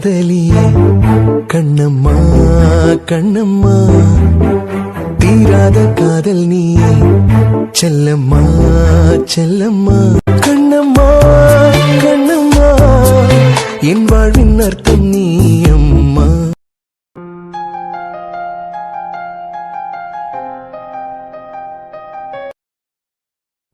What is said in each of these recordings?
காதலியே கண்ணம்மா கண்ணம்மா தீராத காதல் நீ செல்லம்மா செல்லம்மா கண்ணம்மா கண்ணம்மா என் வாழ்வின் அர்த்தம் நீ அம்மா.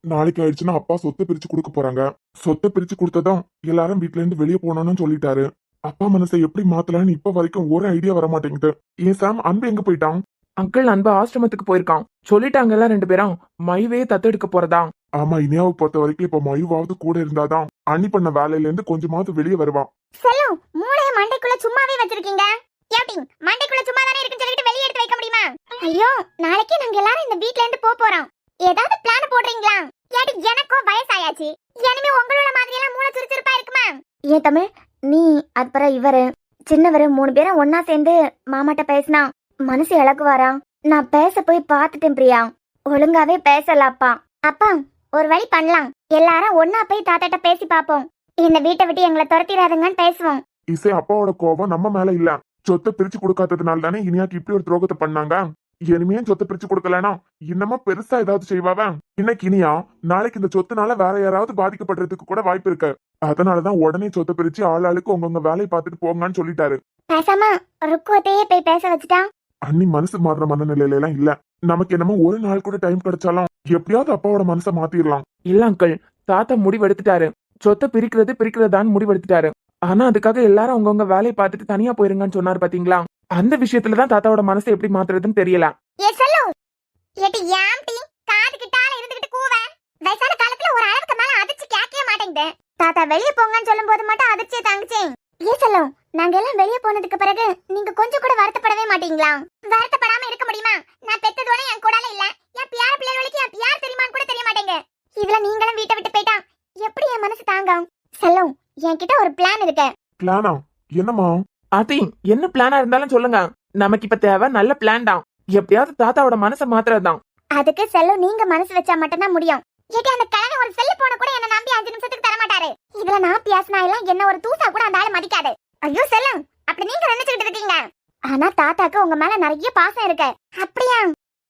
நாளைக்கு ஆயிடுச்சுன்னா அப்பா சொத்தை பிரிச்சு கொடுக்க போறாங்க. சொத்தை பிரிச்சு கொடுத்ததும் எல்லாரும் வீட்ல இருந்து வெளியே போனோம்னு சொல்லிட்டாரு. அப்பா மனசை எப்படி மாத்தலாம்னு இப்ப வரைக்கும் ஒரு ஐடியா வர மாட்டேங்குது. ஏன் சாம், அன்பு எங்க போயிட்டான்? அங்கிள் அன்பு ஆசிரமத்துக்கு போயிருக்கான். சொல்லிட்டாங்கல்ல 2 பேரும் மைவே தத்தெடுக்க போறதா. ஆமா, இனியாவை பொறுத்த வரைக்கும் இப்ப மயுவாவது கூட இருந்தாதான் அண்ணி பண்ண வேலையில இருந்து கொஞ்சமாவது வெளியே வருவான். செல்லு, மூளைய மண்டைக்குள்ள சும்மாவே வச்சிருக்கீங்க. ஏப்டி மண்டைக்குள்ள சும்மா தானே இருக்குன்னு சொல்லிட்டு வெளிய எடுத்து வைக்க முடியுமா? ஐயோ, நாளைக்கு நாங்க எல்லாரும் இந்த வீட்ல இருந்து போறோம். ஏதாவது பிளான் போடுறீங்களா? ஏடி, எனக்கும் வயசாயாச்சு. இனிமே உங்களோட மாதிரி எல்லாம் மூளை சுறுசுறுப்பா இருக்குமா? ஏன் தமிழ், நீ அப்புறம் இவரு சின்னவரு 3 பேரும் ஒன்னா சேர்ந்து மாமாட்ட பேசினா மனசு இழக்குவாரா? நான் பேச போய் பார்த்துட்டேன் பிரியா. ஒழுங்காவே பேசலாப்பா. அப்பா, ஒரு வழி பண்ணலாம். எல்லாரும் ஒன்னா போய் தாத்தாட்ட பேசி பாப்போம். இந்த வீட்டை விட்டு எங்களை துரத்திடாதுங்கன்னு பேசுவோம். இசை அப்பாவோட கோபம் நம்ம மேல இல்ல. சொத்தை பிரிச்சு கொடுக்காததுனால தானே இனியாக்கு இப்படி ஒரு துரோகத்தை பண்ணாங்க. இனிமே சொத்தை பிரிச்சு கொடுக்கலனா இன்னமும் பெருசா ஏதாவது செய்வாவ. இன்னைக்கு இனியா, நாளைக்கு இந்த சொத்துனால வேற யாராவது பாதிக்கப்படுறதுக்கு கூட வாய்ப்பு இருக்கு. அதனாலதான் உடனே சொத்தை பிரிச்சு ஆளாளுக்கு உங்க வேலையை பார்த்துட்டு போங்கன்னு சொல்லிட்டாரு. பேசாம ருக்குவத்தையே போய் பேச வச்சுட்டா. அண்ணி மனசு மாறுற மனநிலையில எல்லாம் இல்ல. நமக்கு என்னமோ ஒரு நாள் கூட டைம் கிடைச்சாலும் எப்படியாவது அப்பாவோட மனசை மாத்திரலாம். இல்ல அங்கிள், தாத்தா முடிவெடுத்துட்டாரு. சொத்தை பிரிக்கிறதான்னு முடிவெடுத்துட்டாரு. ஆனா அதுக்காக எல்லாரும் அவங்கவுங்க வேலையை பார்த்துட்டு தனியா போயிருங்கன்னு சொன்னாரு பாத்தீங்களா? அந்த விஷயத்துலதான் தாத்தாவோட மனசை எப்படி மாத்துறதுன்னு தெரியல. ஏ சொல்லு, ஏடி யாம்டி காது கிட்டால இருந்துகிட்டு கூவ. வயசான காலத்துல ஒரு அளவுக்கு மேல அதிர்ச்சி கேட்கவே மாட்டேங்குது. தாத்தா வெளிய போங்கன்னு சொல்லும்போது மட்டும் அதிர்ச்சியை தாங்குச்சே. ஏ சொல்லு, நாங்க எல்லாம் வெளிய போனதுக்கு பிறகு நீங்க கொஞ்சம் கூட வருத்தப்படவே மாட்டீங்களா? வருத்தப்படாம இருக்க முடியுமா? நான் பெத்ததோட என் கூடல இல்ல. என் பியார பிள்ளைகளுக்கு என் பியார் தெரியுமான்னு கூட தெரிய மாட்டேங்க. இதுல நீங்களும் வீட்டை விட்டு போயிட்டா எப்படி என் மனசு தாங்கும்? செல்லும், என்கிட்ட ஒரு பிளான் இருக்கு. பிளானா? என்னமா? அது என்ன பிளானா இருந்தாலும் சொல்லுங்க. நமக்கு இப்ப தேவை நல்ல பிளான் தான். எப்படியாவது தாத்தாவோட மனசை மாத்துறதுதான். அதுக்கு செல்லும் நீங்க மனசு வச்சா மட்டும்தான் முடியும். ஏடி, அந்த கலனை ஒரு செல்லு போன கூட என்ன நம்பி 5 நிமிஷத்துக்கு தர மாட்டாரு. இதுல நான் பேசினா எல்லாம் என்ன ஒரு தூசா கூட அந்த ஆளு மதிக்காது. ஐயோ செல்லும், அப்படி நீங்க நினைச்சுக்கிட்டு இருக்கீங்க. ஆனா தாத்தாக்கு உங்க மேல நிறைய பாசம் இருக்கு. அப்படியா?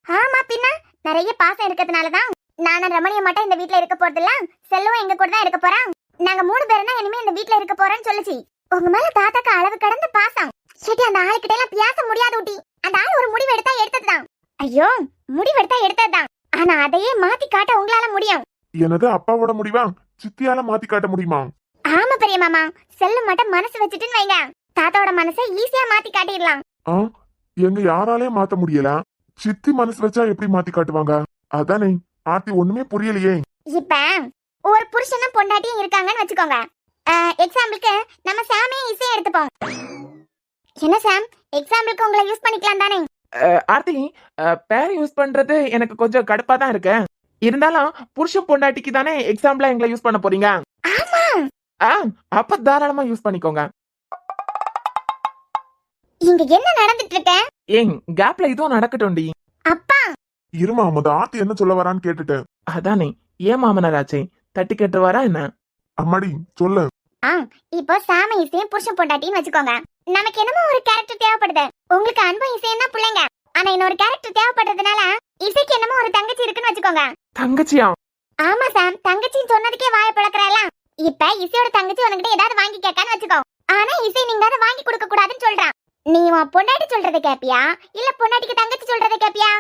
ஆமா, பின்ன நிறைய பாசம் இருக்கிறதுனாலதான் நானும் ரமணிய மட்டும் இந்த வீட்ல இருக்க போறது இல்ல. செல்லும் எங்க கூட தான் இருக்க போறான். நாங்க 3 பேரும் தான் இனிமே இந்த வீட்ல இருக்க போறோம்னு சொல்லுச்சு. உங்க மேல தாத்தாக்கு அளவு கடந்த பாசம். சரி, அந்த ஆளுக்கிட்ட எல்லாம் பேச முடியாது ஊட்டி. அந்த ஆள் ஒரு முடிவு எடுத்தா எடுத்ததுதான். ஐயோ, முடிவு எடுத்தா எடுத்ததுதான். ஆனா அதையே மாத்தி காட்ட உங்களால முடியும். எனது அப்பாவோட முடிவா சித்தியால மாத்தி காட்ட முடியுமா? ஆமா பெரிய மாமா, செல்லு மட்டும் மனசு வச்சுட்டுன்னு வைங்க, தாத்தாவோட மனசை ஈஸியா மாத்தி காட்டிடலாம். எங்க யாராலே மாத்த முடியல. சித்தி மனசு வச்சா எப்படி மாத்தி காட்டுவாங்க? அதானே ஆர்த்தி, ஒண்ணுமே புரியலையே. இப்ப ஒரு புருஷனும் பொண்டாட்டியும் இருக்காங்கன்னு வச்சுக்கோங்க. எக்ஸாம்பிளுக்கு நம்ம சாமே இசையை எடுத்துப்போம். என்ன சாம், எக்ஸாம்பிளுக்கு உங்களை யூஸ் பண்ணிக்கலாம் தானே? ஆர்த்தி, பேர் யூஸ் பண்றது எனக்கு கொஞ்சம் கடுப்பா தான் இருக்கு. இருந்தாலும் புருஷன் பொண்டாட்டிக்கு தானே எக்ஸாம்பிளா எங்களை யூஸ் பண்ண போறீங்க. ஆமா, அப்ப தாராளமா யூஸ் பண்ணிக்கோங்க. இங்க என்ன நடந்துட்டு இருக்க? ஏன் கேப்ல இதுவும் நடக்கட்டும்டி. அப்பா, இருமா, முத ஆர்த்தி என்ன சொல்ல வரான்னு கேட்டுட்டு. அதானே, ஏன் மாமனாராச்சே தட்டி கேட்டுவாரா என்ன? அம்மாடி சொல்லு. இப்போ சாம இசையும் புருஷன் பொண்டாட்டின்னு வச்சுக்கோங்க. நமக்கு என்னமோ ஒரு கேரக்டர் தேவைப்படுது. உங்களுக்கு அன்பு இசைன்னா பிள்ளைங்க. ஆனா இன்னொரு கேரக்டர் தேவைப்படுறதுனால இசைக்கு என்னமோ ஒரு தங்கச்சி இருக்குன்னு வச்சுக்கோங்க. தங்கச்சியா? ஆமா சாம், தங்கச்சின்னு சொன்னதுக்கே வாய பழக்கறல. இப்ப இசையோட தங்கச்சி உனக்கிட்ட ஏதாவது வாங்கி கேட்கான்னு வச்சுக்கோ. ஆனா இசை நீங்க அதை வாங்கி கொடுக்க கூடாதுன்னு சொல்றான். நீ உன் பொண்டாட்டி சொல்றதை கேப்பியா, இல்ல பொண்டாட்டிக்கு தங்கச்சி சொல்றதை கேப்பியா?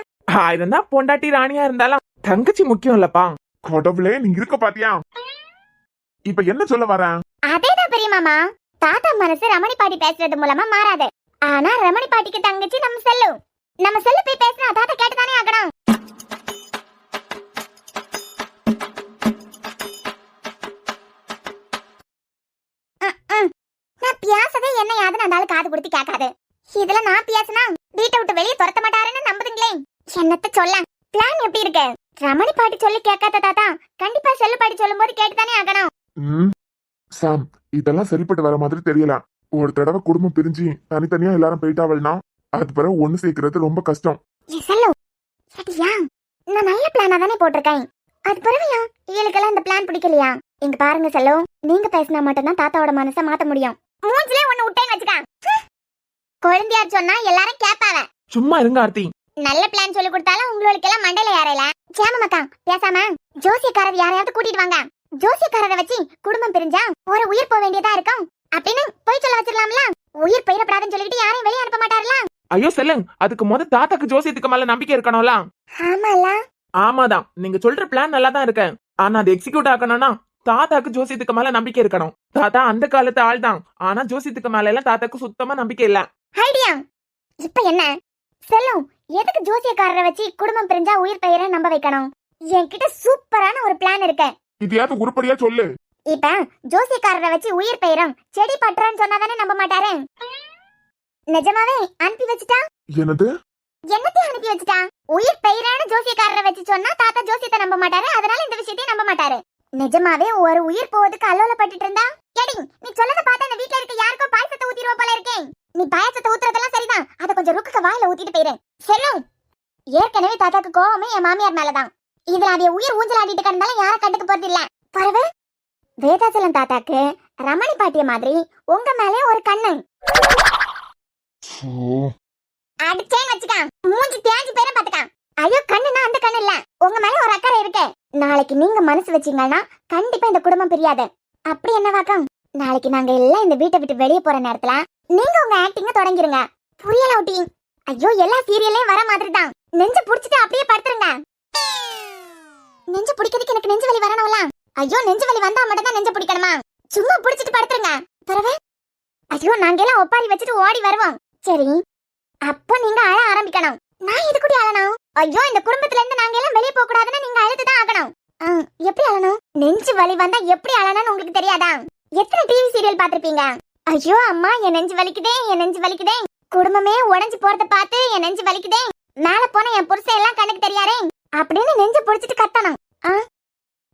இருந்தா பொண்டாட்டி ராணியா இருந்தாலும் தங்கச்சி முக்கியம் இல்லப்பா. கடவுளே, நீங்க இருக்க பாத்தியா? இப்ப என்ன சொல்ல வர? அதேதான் பெரிய மாமா, தாத்தா மனசு ரமணி பாட்டி பேசுறது மூலமா மாறாது. ஆனா ரமணி பாட்டிக்கு தங்கச்சி நம்ம செல்லு. நம்ம செல்லு போய் பேசினா தாத்தா கேட்டுதானே ஆகணும். நான் பேசதே என்ன யாதுன்னு அந்த ஆளு காது கொடுத்து கேட்காது. இதுல நான் பேசினா வீட்டை விட்டு வெளியே துரத்த மாட்டாருன்னு நம்புதுங்களே. என்னத்த சொல்ல? பிளான் எப்படி இருக்கு? ரமணி பாட்டி சொல்லி கேட்காத தாத்தா கண்டிப்பா செல்லு பாட்டி சொல்லும் போது கேட்டுதானே ஆகணும். சாம், இதெல்லாம் சரிப்பட்டு வர மாதிரி தெரியல. ஒரு தடவை குடும்பம் பிரிஞ்சு தனித்தனியா எல்லாரும் போயிட்டாவல்னா அது பிறகு ஒண்ணு சேர்க்கறது ரொம்ப கஷ்டம். நான் நல்ல பிளானா தானே போட்டிருக்கேன். அது பிறவையா இவளுக்கெல்லாம் இந்த பிளான் பிடிக்கலையா? இங்க பாருங்க செல்லோ, நீங்க பேசினா மட்டும்தான் தாத்தாவோட மனசை மாத்த முடியும். மூஞ்சிலே ஒண்ணு விட்டேன்னு வச்சுக்க. குழந்தையார் சொன்னா எல்லாரும் கேட்பாவ. சும்மா இருங்க ஆர்த்தி. நல்ல பிளான் சொல்லி கொடுத்தாலும் உங்களுக்கு எல்லாம் மண்டையில ஏறல. சேமமக்கா பேசாம ஜோசியக்காரர் யாரையாவது கூட்டிட்டு வாங்க. ஜோசியக்காரரை வச்சு குடும்பம் பிரிஞ்சா ஒரு உயிர் போக வேண்டியதா இருக்கும் அப்படின்னு போய் சொல்ல வச்சிடலாம்ல. உயிர் போயிடப்படாதுன்னு சொல்லிட்டு யாரையும் வெளியே அனுப்ப மாட்டாருல. ஐயோ செல்லுங்க, அதுக்கு தாத்தாக்கு ஜோசியத்துக்கு மேல நம்பிக்கை இருக்கணும்ல. ஆமால. ஆமாதான், நீங்க சொல்ற பிளான் நல்லா தான் இருக்கு. ஆனா அது எக்ஸிக்யூட் ஆகணும்னா தாத்தாக்கு ஜோசியத்துக்கு மேல நம்பிக்கை இருக்கணும். தாத்தா அந்த காலத்து ஆள் தான், ஆனா ஜோசியத்துக்கு மேல எல்லாம் தாத்தாக்கு சுத்தமா நம்பிக்கை இல்ல. ஐடியா இப்ப என்ன செல்லும்? எதுக்கு ஜோசியக்காரரை வச்சு குடும்பம் பிரிஞ்சா உயிர் பெயரை நம்ப வைக்கணும்? என்கிட்ட சூப்பரான ஒரு பிளான் இருக்கு. இதையாவது உருப்படியா சொல்லு. இப்ப ஜோசியக்காரரை வச்சு உயிர் பெயரும் செடி பட்டுறன்னு சொன்னாதானே நம்ப மாட்டாரு. நிஜமாவே அனுப்பி வச்சுட்டா? என்னது? என்னத்தையும் அனுப்பி வச்சுட்டா? உயிர் பெயரான ஜோசியக்காரரை வச்சு சொன்னா தாத்தா ஜோசியத்தை நம்ப மாட்டாரு, அதனால இந்த விஷயத்தையும் நம்ப மாட்டாரு. நிஜமாவே ஒரு உயிர் போவதுக்கு அல்லோலப்பட்டு இருந்தா எடி நீ சொல்லத பார்த்தா இந்த வீட்ல இருக்க யாருக்கோ பாயசத்தை ஊத்திடுவ போல இருக்கே. நீ பாயசத்தை ஊத்துறதெல்லாம் சரிதான், அத கொஞ்சம் ருக்குக்கு வாயில ஊத்திட்டு போயிரு. செல்லும், ஏற்கனவே தாத்தாக்கு கோவமே என் மாமியார் மேலதான். இதுல அவைய உயிர் ஊஞ்சலாடிட்டு கிடந்தாலும் யார கண்டுக்க போறது இல்ல. பரவ வேதாச்சலம் தாத்தாக்கு ரமணி பாட்டிய மாதிரி உங்க மேலே ஒரு கண்ணு அடிச்சேன்னு வச்சுக்க, மூஞ்சி தேஞ்சு பேர பாத்துக்க. ஐயோ கண்ணுனா அந்த கண்ணு இல்ல, உங்க மேல ஒரு அக்கறை இருக்கு. நாளைக்கு நீங்க மனசு வச்சீங்கன்னா கண்டிப்பா இந்த குடும்பம் பிரியாது. அப்படி என்ன வாக்கம்? நாளைக்கு நாங்க எல்லாம் இந்த வீட்டை விட்டு வெளியே போற நேரத்துல நீங்க உங்க ஆக்டிங்க தொடங்கிருங்க. புரியல ஊட்டி? ஐயோ எல்லா சீரியல்லையும் வர மாதிரி தான். நெஞ்சு புடிச்சிட்டு அப்படியே படுத்துருங்க. நெஞ்சு பிடிக்கிறதுக்கு எனக்கு நெஞ்சு வலி வரணும்ல. ஐயோ நெஞ்சு வலி வந்தா மட்டும் தான் நெஞ்சு பிடிக்கணுமா? சும்மா புடிச்சிட்டு படுத்துருங்க. பரவே ஐயோ நாங்க எல்லாம் ஒப்பாரி வச்சுட்டு ஓடி வருவோம். சரி அப்போ நீங்க அழ ஆரம்பிக்கணும். நான் இது கூட அழணும்? ஐயோ இந்த குடும்பத்துல இருந்து நாங்க எல்லாம் வெளியே போக கூடாதுன்னு நீங்க அழுதுதான் ஆகணும். எப்படி அழணும்? நெஞ்சு வலி வந்தா எப்படி அழணும்னு உங்களுக்கு தெரியாதா? எத்தனை டிவி சீரியல் பாத்திருப்பீங்க? ஐயோ அம்மா என் நெஞ்சு வலிக்குதே, என் நெஞ்சு வலிக்குதே, குடும்பமே உடைஞ்சு போறத பார்த்து என் நெஞ்சு வலிக்குதே, மேல போன என் புருஷன் எல்லாம் கண்ணுக்கு தெரியாரே அப்படின்னு நெஞ்சு புடிச்சிட்டு கத்தணும்.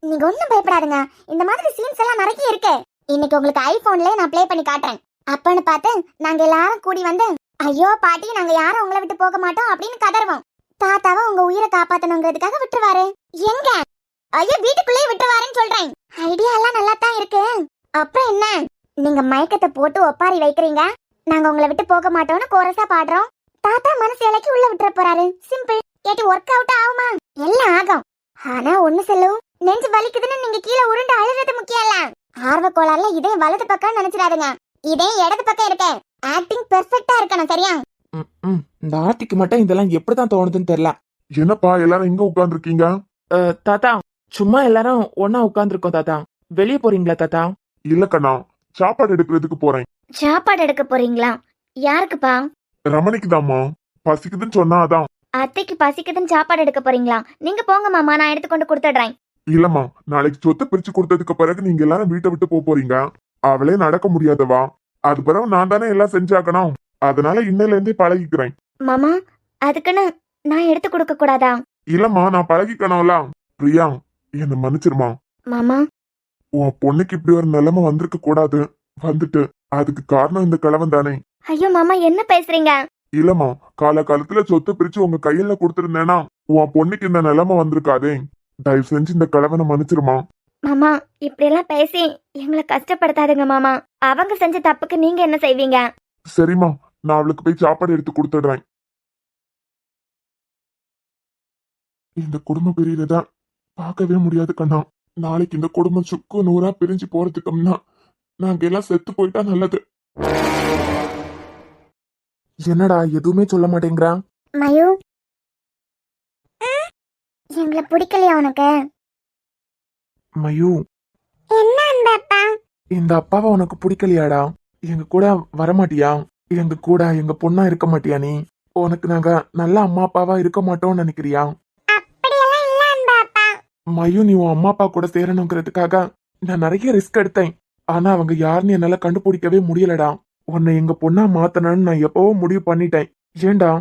நீங்க ஒண்ணும் பயப்படாதுங்க, இந்த மாதிரி சீன்ஸ் எல்லாம் நிறைய இருக்கு. இன்னைக்கு உங்களுக்கு ஐபோன்லயே நான் ப்ளே பண்ணி காட்டுறேன். அப்பன்னு பார்த்து நாங்க எல்லாரும் கூடி வந்து ஐயோ பாட்டி நாங்க யாரும் உங்களை விட்டு போக மாட்டோம் அப்படின்னு கதறுவோம். தாத்தாவை உங்க உயிரை காப்பாத்தணுங்கிறதுக்காக விட்டுருவாரு. எங்க? ஐயோ வீட்டுக்குள்ளேயே விட்டுருவாருன்னு சொல்றேன். ஐடியா எல்லாம் நல்லா தான் இருக்கு. அப்புறம் என்ன? நீங்க மயக்கத்தை போட்டு ஒப்பாரி வைக்கிறீங்க, நாங்க உங்களை விட்டு போக மாட்டோம்னு கோரஸா பாடுறோம். தாத்தா மனசு இலக்கி உள்ள விட்டுற போறாரு. சிம்பிள். ஏட்டி ஒர்க் அவுட் ஆகுமா? எல்லாம் ஆகும். ஆனா ஒண்ணு செல்லும், நெஞ்சு வலிக்குதுன்னு நீங்க கீழே உருண்டு அழுறது முக்கியம் இல்ல. ஆர்வ கோளாறுல இதே வலது பக்கம் நினைச்சிடாதுங்க, இதே இடது பக்கம் இருக்கு. ஆக்டிங் பெர்ஃபெக்ட்டா இருக்கணும். சரியா? இந்த ஆர்த்திக்கு மட்டும் இதெல்லாம் எப்படிதான் தோணுதுன்னு தெரியல. என்னப்பா எல்லாரும் எங்க உட்கார்ந்துருக்கீங்க? தாத்தா சும்மா எல்லாரும் ஒன்னா உட்கார்ந்துருக்கோம். தாத்தா வெளியே போறீங்களா? தாத்தா இல்ல கண்ணா, சாப்பாடு எடுக்கிறதுக்கு போறேன். சாப்பாடு எடுக்க போறீங்களா? யாருக்குப்பா? ரமணிக்கு தாம்மா. பசிக்குதுன்னு சொன்னா அதான். அத்தைக்கு பசிக்குதுன்னு சாப்பாடு எடுக்க போறீங்களா? நீங்க போங்க மாமா, நான் எடுத்து கொண்டு கொடுத்துடுறேன். இல்லம்மா, நாளைக்கு சொத்தை பிரிச்சு கொடுத்ததுக்கு பிறகு நீங்க எல்லாரும் வீட்டை விட்டு போறீங்க. அவளே நடக்க முடியாதவா, அது பிறகு நான் தானே எல்லாம் செஞ்சாக்கணும். அதனால இன்னையில இருந்தே பழகிக்கிறேன். மாமா அதுக்குன்னு நான் எடுத்து கொடுக்க கூடாதா? இல்லம்மா, நான் பழகிக்கணும்ல. பிரியா என்ன மன்னிச்சிருமா. மாமா உன் பொண்ணுக்கு இப்படி ஒரு நிலைமை வந்திருக்க கூடாது, வந்துட்டு அதுக்கு காரணம் இந்த கிழவன் தானே. ஐயோ மாமா என்ன பேசுறீங்க? இல்லம்மா, காலத்துல சொத்தை பிரிச்சு உங்க கையில கொடுத்திருந்தேனா உன் பொண்ணுக்கு இந்த நிலைமை வந்திருக்காதே. தயவு செஞ்சு இந்த கிழவனை மன்னிச்சிருமா. மாமா இப்படி எல்லாம் பேசி எங்களை கஷ்டப்படுத்தாதுங்க மாமா. அவங்க செஞ்ச தப்புக்கு நீங்க என்ன செய்வீங்க? சரிம்மா, நான் அவளுக்கு போய் சாப்பாடு எடுத்து கொடுத்துடுறேன். இந்த குடும்பம் பிரியறத பார்க்கவே முடியாது கண்ணா. நாளைக்கு இந்த குடும்பம் சுக்கு நூறா பிரிஞ்சு போறதுக்கும்னா நாங்க எல்லாம் செத்து போயிட்டா நல்லது. என்னடா எதுவுமே சொல்ல மாட்டேங்கிறா? மயூ எங்களை பிடிக்கலையா உனக்கு? மயூ என்ன அன்பப்பா? இந்த அப்பாவை உனக்கு பிடிக்கலையாடா? எங்க கூட வரமாட்டியா? எங்க கூட எங்க பொண்ணா இருக்க மாட்டியா? நீ உனக்கு நாங்க நல்ல அம்மா அப்பாவா இருக்க மாட்டோம்னு நினைக்கிறியா? அப்படியெல்லாம் இல்ல அன்பப்பா. மயூ நீ உன் அம்மா அப்பா கூட சேரணுங்கிறதுக்காக நான் நிறைய ரிஸ்க் எடுத்தேன். ஆனா அவங்க யாருன்னு என்னால கண்டுபிடிக்கவே முடியலடா. உன்னை எங்க பொண்ணா மாத்தணும்னு நான் எப்பவோ முடிவு பண்ணிட்டேன். ஏண்டா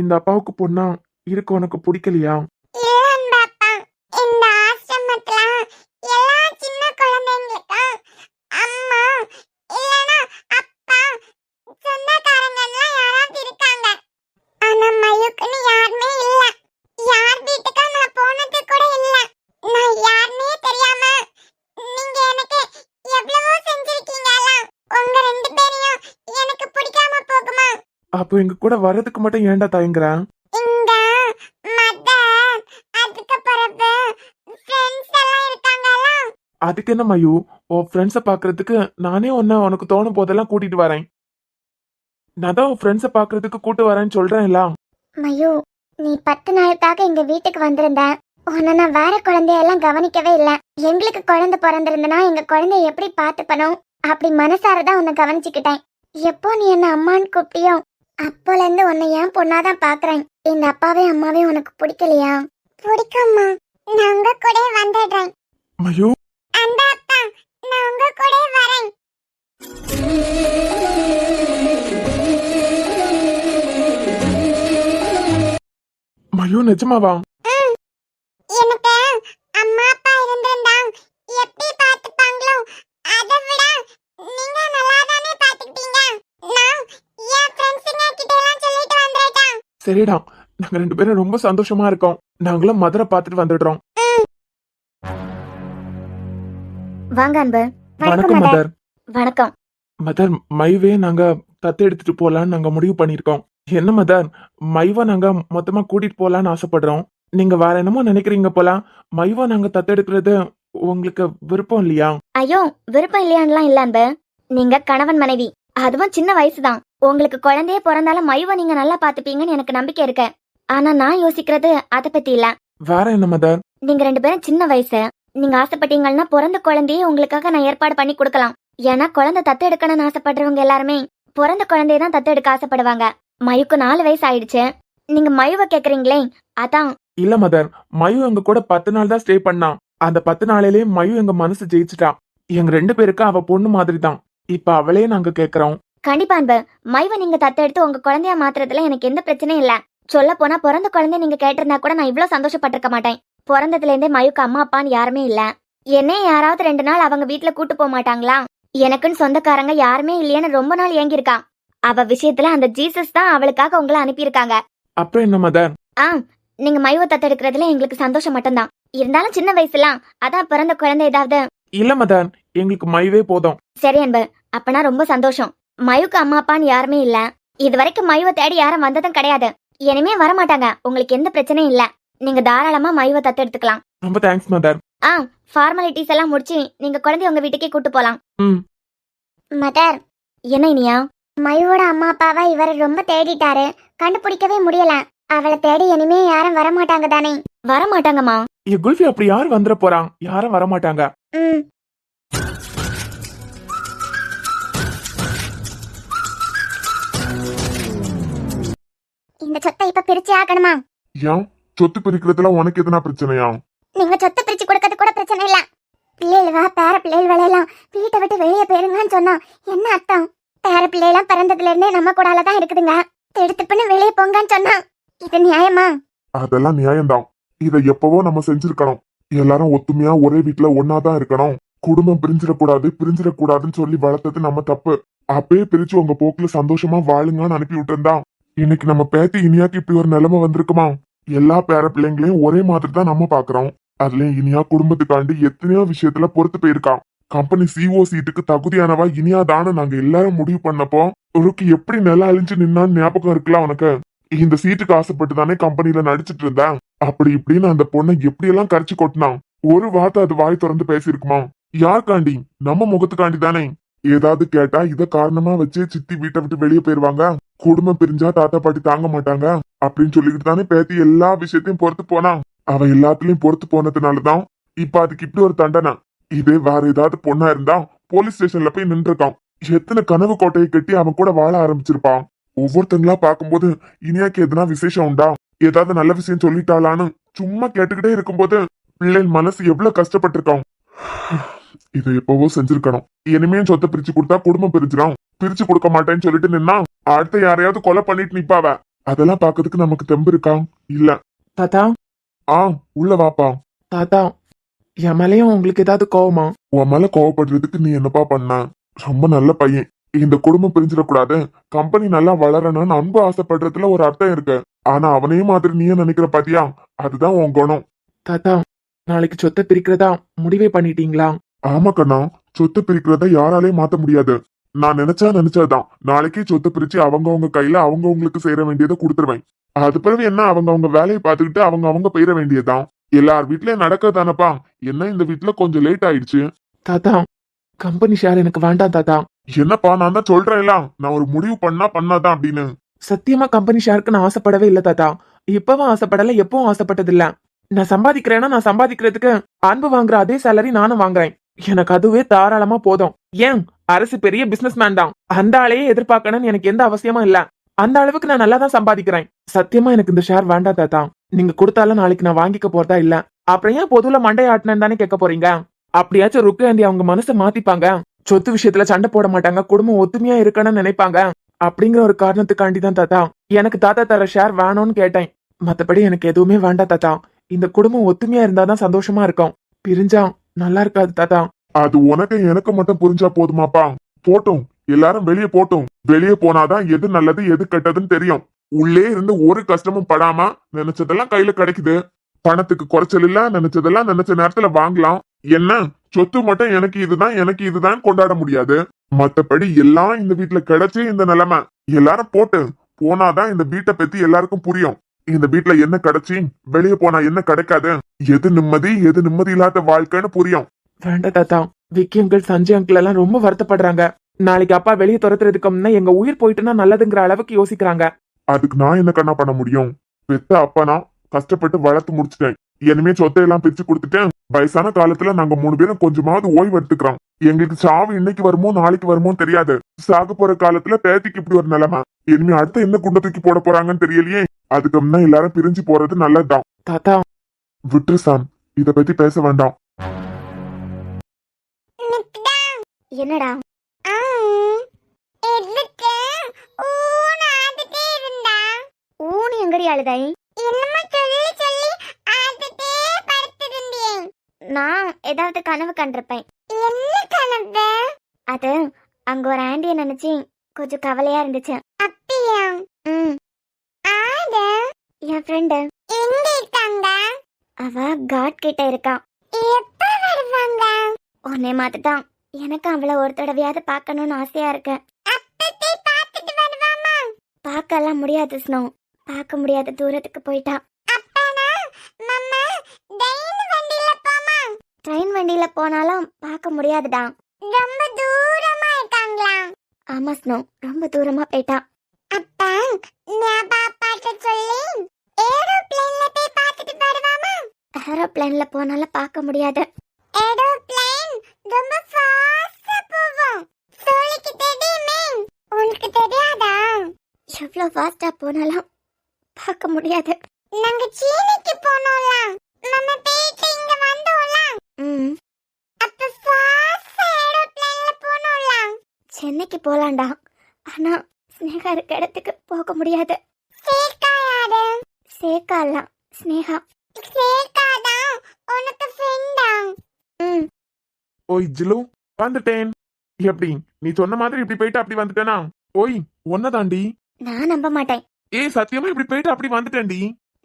இந்த அப்பாவுக்கு பொண்ணா இருக்க உனக்கு பிடிக்கலையா? இந்த ஆசிரமத்துல எல்லா சின்ன குழந்தைங்களுக்கும் அம்மா இல்லனா அப்பா சொந்தக்காரங்க எல்லாம் யாராவது இருக்காங்க. ஆனா மயுக்குன்னு யாருமே இல்ல. யார் வீட்டுக்கு நான் போனது கூட இல்ல. நான் யாருன்னே தெரியாம நீங்க எனக்கு எவ்வளவோ செஞ்சிருக்கீங்கல. உங்க ரெண்டு பேரையும் அப்போ எங்க கூட வர்றதுக்கு மட்டும் ஏன்டா தயங்குற? இங்க மதர் அதுக்கு பிறகு ஃப்ரெண்ட்ஸ் எல்லாம் இருக்காங்கல. அதுக்கு என்ன மயு, உன் ஃப்ரெண்ட்ஸை பாக்குறதுக்கு நானே உனக்கு தோணும் போதெல்லாம் கூட்டிட்டு வரேன். நான் தான் உன் ஃப்ரெண்ட்ஸை பாக்குறதுக்கு கூட்டு வரேன்னு சொல்றேன்ல. மயு, நீ 10 நாளுக்காக எங்க வீட்டுக்கு வந்திருந்த. உன்னை நான் வேற குழந்தையெல்லாம் கவனிக்கவே இல்ல. எங்களுக்கு குழந்தை பிறந்திருந்தனா எங்க குழந்தைய எப்படி பார்த்துப்பனும் அப்படி மனசாரதான் உன்னை கவனிச்சுக்கிட்டேன். எப்போ நீ என்ன அம்மான்னு கூப்பிட்டியோ அப்போல இருந்து உன்னை ஏன் பொண்ணாதான் பாக்குறேன். இந்த அப்பாவே அம்மாவே உனக்கு பிடிக்கலையா? பிடிக்கும்மா, நான் உங்க கூட வந்துடுறேன். மயு, அந்த அப்பா, நான் உங்க கூட வரேன். மயு நிஜமாவா? எனக்கு அம்மா அப்பா இருந்திருந்தா எப்படி பார்த்துப்பாங்களோ அதை விட நீங்க நல்லா தானே பார்த்துக்கிட்டீங்க. நான் என் ஃப்ரெண்ட்ஸுங்க கிட்ட எல்லாம் சொல்லிட்டு வந்துட்டேன். சரிடா, நாங்க 2 பேரும் ரொம்ப சந்தோஷமா இருக்கோம். நாங்களும் மதுரை பார்த்துட்டு வந்துடுறோம். வாங்க அன்பு. வணக்கம் மதர். வணக்கம் மதர், மைவே நாங்க தத்து எடுத்துட்டு போலான்னு நாங்க முடிவு பண்ணிருக்கோம். என்ன மதர், மைவா நாங்க மொத்தமா கூட்டிட்டு போலான்னு ஆசைப்படுறோம். நீங்க வேற என்னமோ நினைக்கிறீங்க போல. மைவா நாங்க தத்தெடுக்கிறது உங்களுக்கு விருப்பம் இல்லையா? ஐயோ, விருப்பம் இல்லையான்லாம் இல்ல அன்பு. நீங்க கணவன் மனைவி, அதுவும் சின்ன வயசுதான். உங்களுக்கு குழந்தையே பிறந்தாலும் மைவ நீங்க நல்லா பாத்துப்பீங்கன்னு எனக்கு நம்பிக்கை இருக்கு. ஆனா நான் யோசிக்கிறது அதை பத்தி இல்ல. வேற என்ன மதர்? நீங்க 2 பேரும் சின்ன வயசு. நீங்க ஆசைப்பட்டீங்கன்னா பிறந்த குழந்தையே உங்களுக்காக நான் ஏற்பாடு பண்ணி கொடுக்கலாம். ஏன்னா குழந்தை தத்து எடுக்கணும்னு ஆசைப்படுறவங்க எல்லாருமே பிறந்த குழந்தைய தான் தத்து எடுக்க ஆசைப்படுவாங்க. மயுக்கு 4 வயசு ஆயிடுச்சு. நீங்க மயுவை கேக்குறீங்களே, அதான். இல்ல மதர், மயு எங்க கூட 10 நாள் தான் ஸ்டே பண்ணா. அந்த 10 நாளிலேயே மயு எங்க மனசு ஜெயிச்சுட்டா. எங்க 2 பேருக்கு அவ பொண்ணு மாதிரி தான். இப்ப அவளே நாங்க கேக்குறோம். கண்டிப்பா அன்பு, மைவை நீங்க தத்தெடுத்து உங்க குழந்தையா மாத்துறதுல எனக்கு எந்த பிரச்சனையும் இல்ல. சொல்ல போனா பிறந்த குழந்தைய நீங்க கேட்டிருந்தா கூட நான் இவ்வளவு சந்தோஷப்பட்டிருக்க மாட்டேன். பிறந்ததுல இருந்தே மயுக்கு அம்மா அப்பான்னு யாருமே இல்ல. என்னே யாராவது 2 நாள் அவங்க வீட்டுல கூட்டு போக மாட்டாங்களா? எனக்குன்னு சொந்தக்காரங்க யாருமே இல்லையேன்னு ரொம்ப நாள் ஏங்கியிருக்கா. அவ விஷயத்துல அந்த ஜீசஸ் தான் அவளுக்காக உங்களை அனுப்பியிருக்காங்க. அப்புறம் என்ன மதர்? நீங்க மைவை தத்தெடுக்கிறதுல எங்களுக்கு சந்தோஷம் மட்டும்தான். இருந்தாலும் சின்ன வயசுலாம் அதான் பிறந்த குழந்தை ஏதாவது. இல்ல மதர், எங்களுக்கு மைவே போதும். சரி அன்பு, அப்பனா ரொம்ப சந்தோஷம். மயுக்கு அம்மா அப்பான்னு யாருமே இல்ல. இது வரைக்கும் மயுவை தேடி யாரும் வந்ததும் கிடையாது. இனிமே வரமாட்டாங்க. உங்களுக்கு எந்த பிரச்சனையும் இல்ல. நீங்க தாராளமா மயுவை தத்தெடுத்துக்கலாம். ரொம்ப தேங்க்ஸ் மதர். ஃபார்மாலிட்டிஸ் எல்லாம் முடிச்சு நீங்க குழந்தைய உங்க வீட்டுக்கே கூட்டு போலாம். மதர், என்ன இனியா? மயுவோட அம்மா அப்பாவை இவர் ரொம்ப தேடிட்டாரு, கண்டுபிடிக்கவே முடியல. அவளை தேடி இனிமே யாரும் வரமாட்டாங்க தானே? வரமாட்டாங்கம்மா. குல்ஃபி, அப்படி யாரு வந்துட போறான்? யாரும் வரமாட்டாங்க. இந்த சொத்தை இப்ப பிரிச்சு ஆக்கணுமா? ஏன் சொத்து பிரிக்கிறதுல உனக்கு எதுனா பிரச்சனையா? நீங்க சொத்தை பிரிச்சு கொடுக்கறது கூட பிரச்சனை இல்ல. பிள்ளைகளா பேர பிள்ளைகள் எல்லாம் வீட்டை விட்டு வெளியே போயிருங்கன்னு சொன்னா என்ன அர்த்தம்? பேர பிள்ளைலாம் பிறந்ததுல இருந்தே நம்ம கூடாலதான் இருக்குதுங்க. எடுத்துப்புன்னு வெளியே போங்கன்னு சொன்னா இது நியாயமா? அதெல்லாம் நியாயம்தான். இதை எப்பவோ நம்ம செஞ்சிருக்கணும். எல்லாரும் ஒத்துமையா ஒரே வீட்டுல ஒன்னாதான் இருக்கணும். குடும்பம் பிரிஞ்சிடக்கூடாதுன்னு சொல்லி வளர்த்தது நம்ம தப்பு. அப்பயே பிரிச்சு உங்க போக்குல சந்தோஷமா வாழுங்கன்னு அனுப்பி விட்டுருந்தா இன்னைக்கு நம்ம பேத்தி இனியாக்கு இப்படி ஒரு நிலைமை வந்திருக்குமா? எல்லா பேர பிள்ளைங்களையும் ஒரே மாதிரி தான் நம்ம பாக்குறோம். அதுலயும் இனியா குடும்பத்துக்காண்டி எத்தனையோ விஷயத்துல பொறுத்து போயிருக்கான். கம்பெனி சிஓ சீட்டுக்கு தகுதியானவா இனியா தானே நாங்க எல்லாரும் முடிவு பண்ணப்போ உனக்கு எப்படி நில அழிஞ்சு நின்னான்னு ஞாபகம் இருக்கலாம் உனக்கு? இந்த சீட்டுக்கு ஆசைப்பட்டு தானே கம்பெனில நடிச்சிட்டு இருந்தேன். அப்படி இப்படின்னு அந்த பொண்ணை எப்படி எல்லாம் கரைச்சு கொட்டினான். ஒரு வார்த்தை அது வாய் திறந்து பேசியிருக்குமா? யாருக்காண்டி? நம்ம முகத்துக்காண்டி தானே. ஏதாவது கேட்டா இத காரணமா வச்சு சித்தி வீட்டை விட்டு வெளியே போயிருவாங்க, குடும்பம் பிரிஞ்சா தாத்தா பாட்டி தாங்க மாட்டாங்க அப்படின்னு சொல்லிக்கிட்டு தானே பேத்தி எல்லா விஷயத்தையும் பொறுத்து போனா. அவ எல்லாத்துலயும் பொறுத்து போனதுனாலதான் இப்ப அதுக்கு இப்படி ஒரு தண்டனை. இதே வேற ஏதாவது பொண்ணா இருந்தா போலீஸ் ஸ்டேஷன்ல போய் நின்றுருக்கான். எத்தனை கனவு கோட்டையை கட்டி அவன் கூட வாழ ஆரம்பிச்சிருப்பான். ஒவ்வொருத்தங்களா பாக்கும்போது இனியாக்கு எதுனா விசேஷம் உண்டா, ஏதாவது நல்ல விஷயம் சொல்லிட்டாளான்னு சும்மா கேட்டுக்கிட்டே இருக்கும்போது பிள்ளைகள் மனசு எவ்வளவு கஷ்டப்பட்டிருக்கான். இதை எப்பவோ செஞ்சிருக்கணும். இனிமே சொத்தை பிரிச்சு கொடுத்தா குடும்பம் பிரிஞ்சிடும். பிரிச்சு கொடுக்க மாட்டேன்னு சொல்லிட்டு நின்னா அடுத்த யாரையாவது கொலை பண்ணிட்டு நிப்பாவ. அதெல்லாம் பாக்கிறதுக்கு நமக்கு தெம்பு இருக்கா? இல்ல. தாத்தா, உள்ள வாப்பா. தாத்தா, என் மேலயும் உங்களுக்கு ஏதாவது கோவமா? உன் மேல கோவப்படுறதுக்கு நீ என்னப்பா பண்ண? ரொம்ப நல்ல பையன். இந்த குடும்பம் பிரிஞ்சிடக்கூடாது, கம்பெனி நல்லா வளரணும்னு அன்பு ஆசைப்படுறதுல ஒரு அர்த்தம் இருக்கு. ஆனா அவனையும் மாதிரி நீயே நினைக்கிற பாத்தியா? அதுதான் உன் குணம். தாத்தா, நாளைக்கு சொத்தை பிரிக்கிறதா முடிவே பண்ணிட்டீங்களா? ஆமா கண்ணா, சொத்து பிரிக்கிறத யாராலையும் மாத்த முடியாது. நான் நினைச்சதுதான் நாளைக்கே சொத்தை பிரிச்சு அவங்கவங்க கையில அவங்கவங்களுக்கு சேர வேண்டியதை கொடுத்துருவேன். அது பிறகு என்ன அவங்கவங்க வேலையை பார்த்துக்கிட்டு அவங்க போயிட வேண்டியதுதான். எல்லார் வீட்லயும் நடக்கதானப்பா. என்ன இந்த வீட்ல கொஞ்சம் லேட் ஆயிடுச்சு. தாத்தா கம்பெனி ஷேர் எனக்கு வேண்டாம் தாத்தா. என்னப்பா நான் தான் சொல்றேன்ல, நான் ஒரு முடிவு பண்ணாதான் அப்படின்னு. சத்தியமா கம்பெனி ஷேருக்கு நான் ஆசைப்படவே இல்ல தாத்தா. இப்பவும் ஆசைப்படல, எப்பவும் ஆசைப்பட்டது இல்ல. நான் சம்பாதிக்கிறேன்னா நான் சம்பாதிக்கிறதுக்கு அன்பு வாங்குற அதே சேலரி நானும் வாங்குறேன். எனக்கு அதுவே தாராளமா போதும். ஏன் அரசு பெரிய பிசினஸ் மேன் தான், அந்த ஆளையே எதிர்பார்க்கணும்னு எனக்கு எந்த அவசியமும் இல்ல. அந்த அளவுக்கு நான் நல்லா தான் சம்பாதிக்கிறேன். சத்தியமா எனக்கு இந்த ஷேர் வேண்டாம் தாத்தா. நீங்க கொடுத்தாலும் நாளைக்கு நான் வாங்கிக்க போறதா இல்ல. அப்புறம் ஏன் பொதுல மண்டை ஆட்டினு தானே கேட்க போறீங்க? அப்படியாச்சும் ருக்கு ஆண்டி அவங்க மனசை மாத்திப்பாங்க. சொத்து விஷயத்துல சண்டை போட மாட்டாங்க, குடும்பம் ஒத்துமையா இருக்கணும்னு நினைப்பாங்க. அப்படிங்கிற ஒரு காரணத்துக்காண்டி தான் தாத்தா எனக்கு தாத்தா தர ஷேர் வேணும்னு கேட்டேன். மத்தபடி எனக்கு எதுவுமே வேண்டாம் தாத்தா. இந்த குடும்பம் ஒத்துமையா இருந்தாதான் சந்தோஷமா இருக்கும். பிரிஞ்சா நல்லா இருக்காது தாத்தா. அது உனக்கு எனக்கு மட்டும் புரிஞ்சா போதுமாப்பா? போட்டும், எல்லாரும் வெளியே போட்டும். வெளியே போனாதான் எது நல்லது எது கெட்டதுன்னு தெரியும். உள்ளே இருந்து ஒரு கஷ்டமும் படாம நினைச்சதெல்லாம் கையில கிடைக்குது. பணத்துக்கு குறைச்சல் இல்ல, நினைச்சதெல்லாம் நினைச்ச நேரத்துல வாங்கலாம். என்ன சொத்து மட்டும் எனக்கு இதுதான் கொண்டாட முடியாது. மத்தபடி எல்லாம் இந்த வீட்டுல கிடைச்சு இந்த நிலைமை. எல்லாரும் போட்டு போனாதான் இந்த வீட்டை பத்தி எல்லாருக்கும் புரியும். இந்த வீட்டுல என்ன கிடைச்சி வெளியே போனா என்ன கிடைக்காது, எது நிம்மதி இல்லாத வாழ்க்கைன்னு புரியும். வேண்டாம் தாத்தா. விக்கி அங்கிள் சஞ்சய் அங்கிள் எல்லாம் ரொம்ப வருத்தப்படுறாங்க. நாளைக்கு அப்பா வெளியே துரத்துறதுக்கு முன்ன எங்க உயிர் போயிட்டுனா நல்லதுங்கிற அளவுக்கு யோசிக்கிறாங்க. அதுக்கு நான் என்ன கண்ணா பண்ண முடியும்? பெத்த அப்பனா கஷ்டப்பட்டு வளர்த்து முடிச்சிட்டேன். இனிமே சொத்தை எல்லாம் பிரிச்சு கொடுத்துட்டேன். வயசான காலத்துல நாங்க 3 பேரும் கொஞ்சமாவது ஓய்வு எடுத்துக்கிறோம். எங்களுக்கு சாவு இன்னைக்கு வருமோ நாளைக்கு வருமோ தெரியாது. சாக போற காலத்துல பேத்திக்கு இப்படி ஒரு நிலைமை. இனிமே அடுத்து என்ன குண்டை தூக்கி போட போறாங்கன்னு தெரியலையே. அதுக்கு முன்ன எல்லாரும் பிரிஞ்சு போறது நல்லதுதான். தாத்தா விட்டு சாம், இத பத்தி பேச வேண்டாம். என்னடா ஊனி எங்கடி அழுதை? நான் ஏதாவது கனவு கண்டிருப்பேன். என்ன கனவு? அது அங்க ஒரு ஆண்டிய நினைச்சு கொஞ்சம் கவலையா இருந்துச்சு. அப்படியா? என் ஃப்ரெண்டு எங்க இருக்காங்க? அவ காட் கிட்ட இருக்கா. எப்ப வருவாங்க? உன்னை மாத்துட்டான். எனக்கு அவளை ஒரு தடவையாவது பார்க்கணும்னு ஆசையா இருக்கு. பார்க்கலாம் முடியாது ஸ்னோ. பார்க்க முடியாத தூரத்துக்கு போயிட்டா. ட்ரெயின் வண்டியில போனாலும் பார்க்க முடியாதுடா. ரொம்ப தூரமா இருக்காங்களா? ஆமா ஸ்னோ, ரொம்ப தூரமா போயிட்டா. அப்பா நான் பாப்பாட்ட சொல்லி ஏரோப்ளேன்ல போய் பார்த்துட்டு வருவாமா? ஏரோப்ளேன்ல போனாலும் பார்க்க முடியாது. ஏரோப்ளேன் ரொம்ப ஃபாஸ்டா போகும். சோலிக்கு தெரியுமே, உனக்கு தெரியாதா? எவ்வளவு ஃபாஸ்டா போனாலும் பார்க்க முடியாது. நாங்க சீனிக்கு போனோம்ல, நம்ம போயிட்டு இங்க வந்தோம்ல. அப்ப ஃபாஸ்டா ஏரோப்ளேன்ல போனோம்ல. சென்னைக்கு போலாம்டா, ஆனா ஸ்னேகா இருக்க இடத்துக்கு போக முடியாது. சேகா யாரு? சேகா இல்ல, ஸ்னேகா. சேகா தான் உனக்கு ஃப்ரெண்டா? ஓய் ஜிலு, வந்துட்டேன். எப்படி நீ சொன்ன மாதிரி இப்படி போயிட்டு அப்படி வந்துட்டேனா? ஓய் ஒன்னதாண்டி. நான் நம்ப மாட்டேன். ஏய் சத்தியமா இப்படி போயிட்டு அப்படி வந்துட்டேன்டி.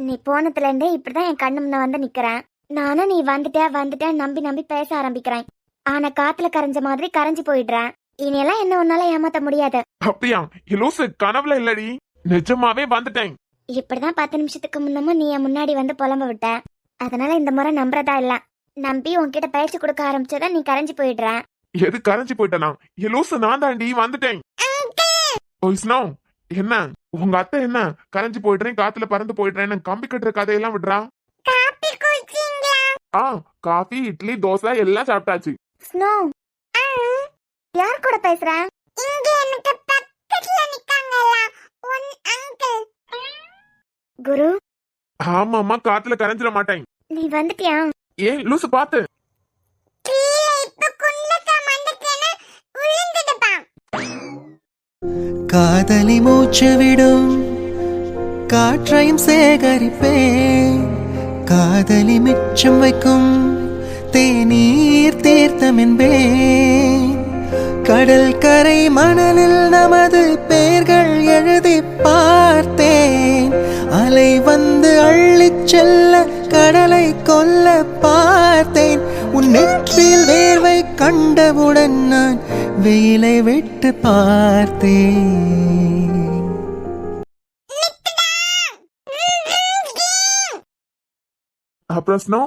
நீ போனதுல இருந்தே இப்படிதான் என் கண்ணு முன்ன வந்து நிக்கிறேன். நானும் நீ வந்துட்டேன் நம்பி பேச ஆரம்பிக்கிறேன். ஆனா காத்துல கரைஞ்ச மாதிரி கரைஞ்சு போயிடுறேன். இனியெல்லாம் என்ன உன்னால ஏமாத்த முடியாது. அப்படியா? லூசு, கனவுல இல்லடி, நிஜமாவே வந்துட்டேன். இப்படிதான் 10 நிமிஷத்துக்கு முன்னமும் நீ என் முன்னாடி வந்து புலம்ப விட்ட. அதனால இந்த முறை நம்புறதா இல்ல. நம்பி உன்கிட்ட பேச்சு கொடுக்க ஆரம்பிச்சதா நீ கரைஞ்சு போயிடுற. எது கரைஞ்சு போயிட்டனா? லூசு, நான் தாண்டி வந்துட்டேன். ஓய் ஸ்னோ, என்ன உங்க அத்தை என்ன கரைஞ்சு போயிடுறேன் காத்துல பறந்து போயிடுறேன்னு கம்பி கட்டுற கதையெல்லாம் விடுறா? காஃபி இட்லி தோசை எல்லாம் சாப்பிட்டாச்சு. ஸ்னோ, யார் கூட பேசுற? இங்க எனக்கு பக்கத்துல நிக்காங்கல உன் அங்கிள். குரு. ஆமாமா, காத்துல கரைஞ்சிட மாட்டேன். நீ வந்துட்டியா? ஏன் லூசு பாத்து. காதலி மூச்சு விடும் காற்றையும் சேகரிப்பேன். காதலி மிச்சம் வைக்கும் தேநீர் தீர்த்தம் என்பேன். கடல் கரை மணலில் நமது பெயர்கள் எழுதி பார்த்தேன். அலை வந்து அள்ளிச் செல்ல கடலை கொல்ல பார்த்தேன். உன் நெற்றில் வேர்வை கண்டவுடன் நான் வெயிலை விட்டு பார்த்தேன். அப்புறம் ஸ்னோ,